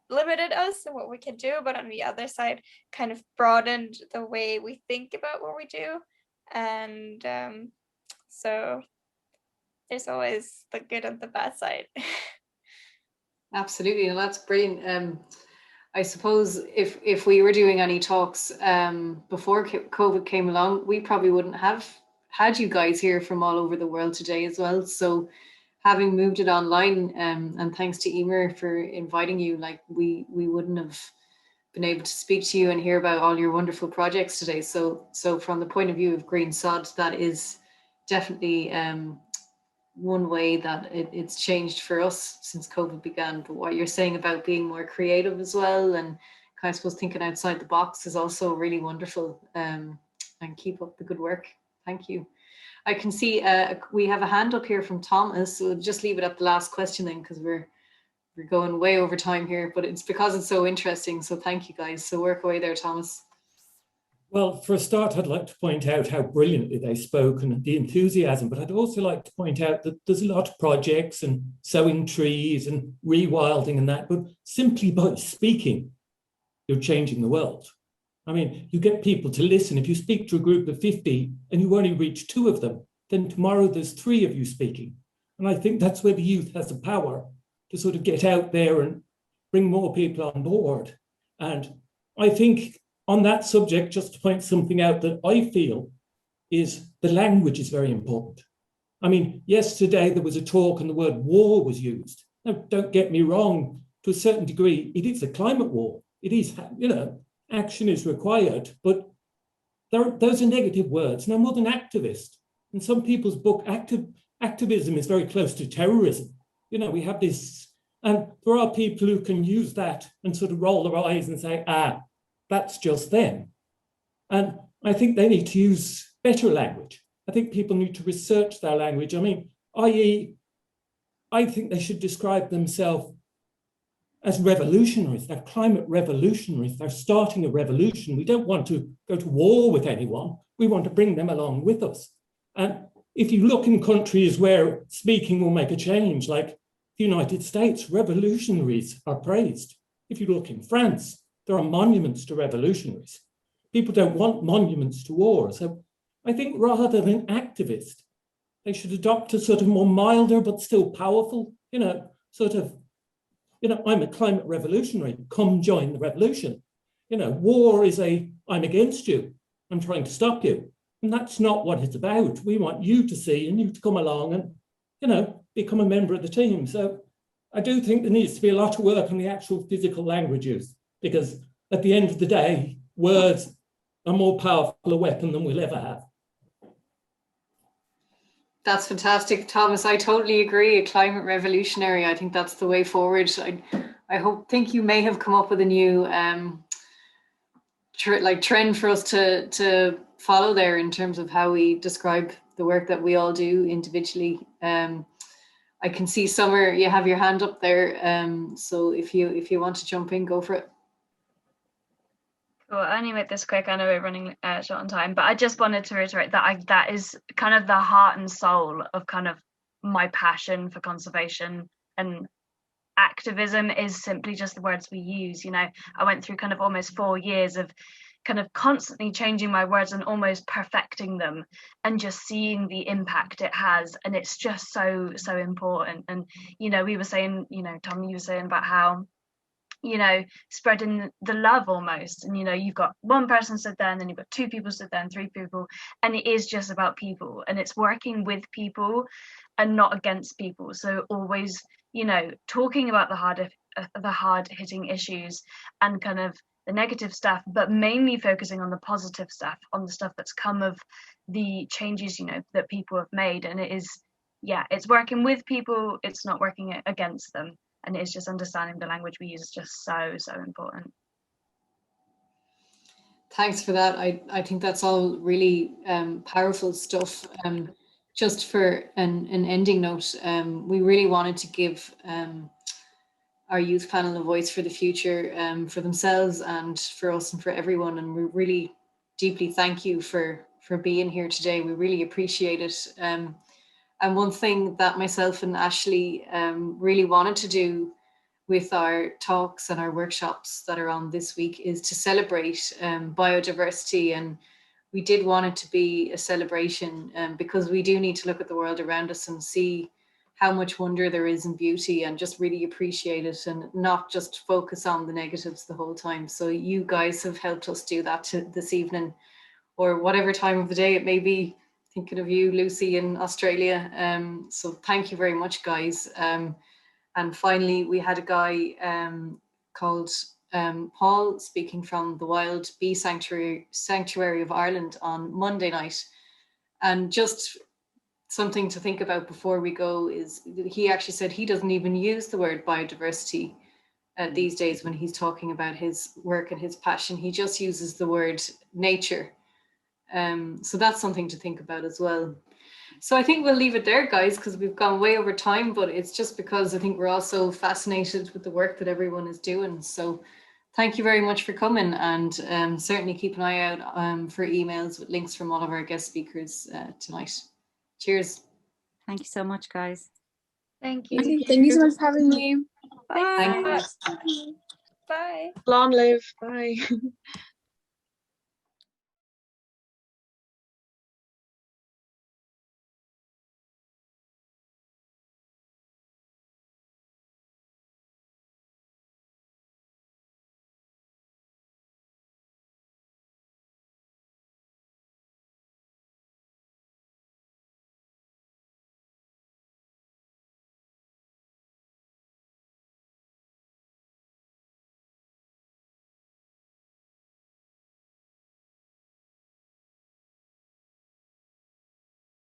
limited us and what we can do, but on the other side kind of broadened the way we think about what we do. And so there's always the good and the bad side. Absolutely, and that's brilliant. I suppose if we were doing any talks before COVID came along, we probably wouldn't have had you guys here from all over the world today as well. So having moved it online, and thanks to Eimear for inviting you, like we wouldn't have been able to speak to you and hear about all your wonderful projects today. So from the point of view of Green Sod, that is definitely one way that it's changed for us since COVID began. But what you're saying about being more creative as well, and I suppose thinking outside the box, is also really wonderful. And keep up the good work. Thank you. I can see we have a hand up here from Thomas, so we'll just leave it at the last question then, because we're going way over time here, but it's because it's so interesting. So thank you guys. So work away there, Thomas. Well, for a start, I'd like to point out how brilliantly they spoke and the enthusiasm, but I'd also like to point out that there's a lot of projects and sowing trees and rewilding and that, but simply by speaking, you're changing the world. I mean, you get people to listen. If you speak to a group of 50 and you only reach 2 of them, then tomorrow there's 3 of you speaking. And I think that's where the youth has the power to sort of get out there and bring more people on board. And I think on that subject, just to point something out that I feel is the language is very important. I mean, yesterday there was a talk and the word war was used. Now, don't get me wrong, to a certain degree, it is a climate war. It is, you know, action is required, but those are negative words. No more than activist. In some people's book, activism is very close to terrorism. You know, we have this, and there are people who can use that and sort of roll their eyes and say, that's just them. And I think they need to use better language. I think people need to research their language. I mean, i.e., I think they should describe themselves as revolutionaries. They're climate revolutionaries. They're starting a revolution. We don't want to go to war with anyone. We want to bring them along with us. And if you look in countries where speaking will make a change, like the United States, revolutionaries are praised. If you look in France, there are monuments to revolutionaries. People don't want monuments to war. So I think rather than activist, they should adopt a sort of more milder but still powerful, you know, sort of, you know, I'm a climate revolutionary, come join the revolution. You know, war is I'm against you, I'm trying to stop you. And that's not what it's about. We want you to see and you to come along and, you know, become a member of the team. So I do think there needs to be a lot of work on the actual physical language use, because at the end of the day, words are more powerful a weapon than we'll ever have. That's fantastic, Thomas. I totally agree. A climate revolutionary. I think that's the way forward. I think you may have come up with a new trend for us to follow there in terms of how we describe the work that we all do individually. I can see Summer, you have your hand up there. So if you want to jump in, go for it. Cool. I'll only make this quick. I know we're running short on time, but I just wanted to reiterate that that is kind of the heart and soul of kind of my passion for conservation, and activism is simply just the words we use. You know, I went through kind of almost 4 years of kind of constantly changing my words and almost perfecting them, and just seeing the impact it has. And it's just so important. And, you know, we were saying, you know, Tom, you were saying about how, you know, spreading the love almost. And, you know, you've got one person stood there, and then you've got 2 people stood there, and 3 people. And it is just about people, and it's working with people and not against people. So always, you know, talking about the hard hitting issues and kind of the negative stuff, but mainly focusing on the positive stuff, on the stuff that's come of the changes, you know, that people have made. And it is, yeah, it's working with people, it's not working against them. And it's just understanding the language we use is just so important. Thanks for that. I think that's all really powerful stuff. Just for an ending note, we really wanted to give our youth panel a voice for the future, for themselves and for us and for everyone. And we're really deeply thank you for being here today. We really appreciate it. And one thing that myself and Ashley really wanted to do with our talks and our workshops that are on this week is to celebrate biodiversity. And we did want it to be a celebration because we do need to look at the world around us and see how much wonder there is in beauty, and just really appreciate it and not just focus on the negatives the whole time. So you guys have helped us do that this evening, or whatever time of the day it may be. Thinking of you, Lucy, in Australia. So thank you very much, guys. And finally, we had a guy called Paul speaking from the Wild Bee Sanctuary of Ireland on Monday night. And just something to think about before we go is he actually said he doesn't even use the word biodiversity these days when he's talking about his work and his passion. He just uses the word nature. So that's something to think about as well. So I think we'll leave it there, guys, because we've gone way over time, but it's just because I think we're all so fascinated with the work that everyone is doing. So thank you very much for coming, and certainly keep an eye out for emails with links from all of our guest speakers tonight. Cheers. Thank you so much, guys. Thank you. Thank you so much for having me. Bye. Thank you. Bye. Long live. Bye.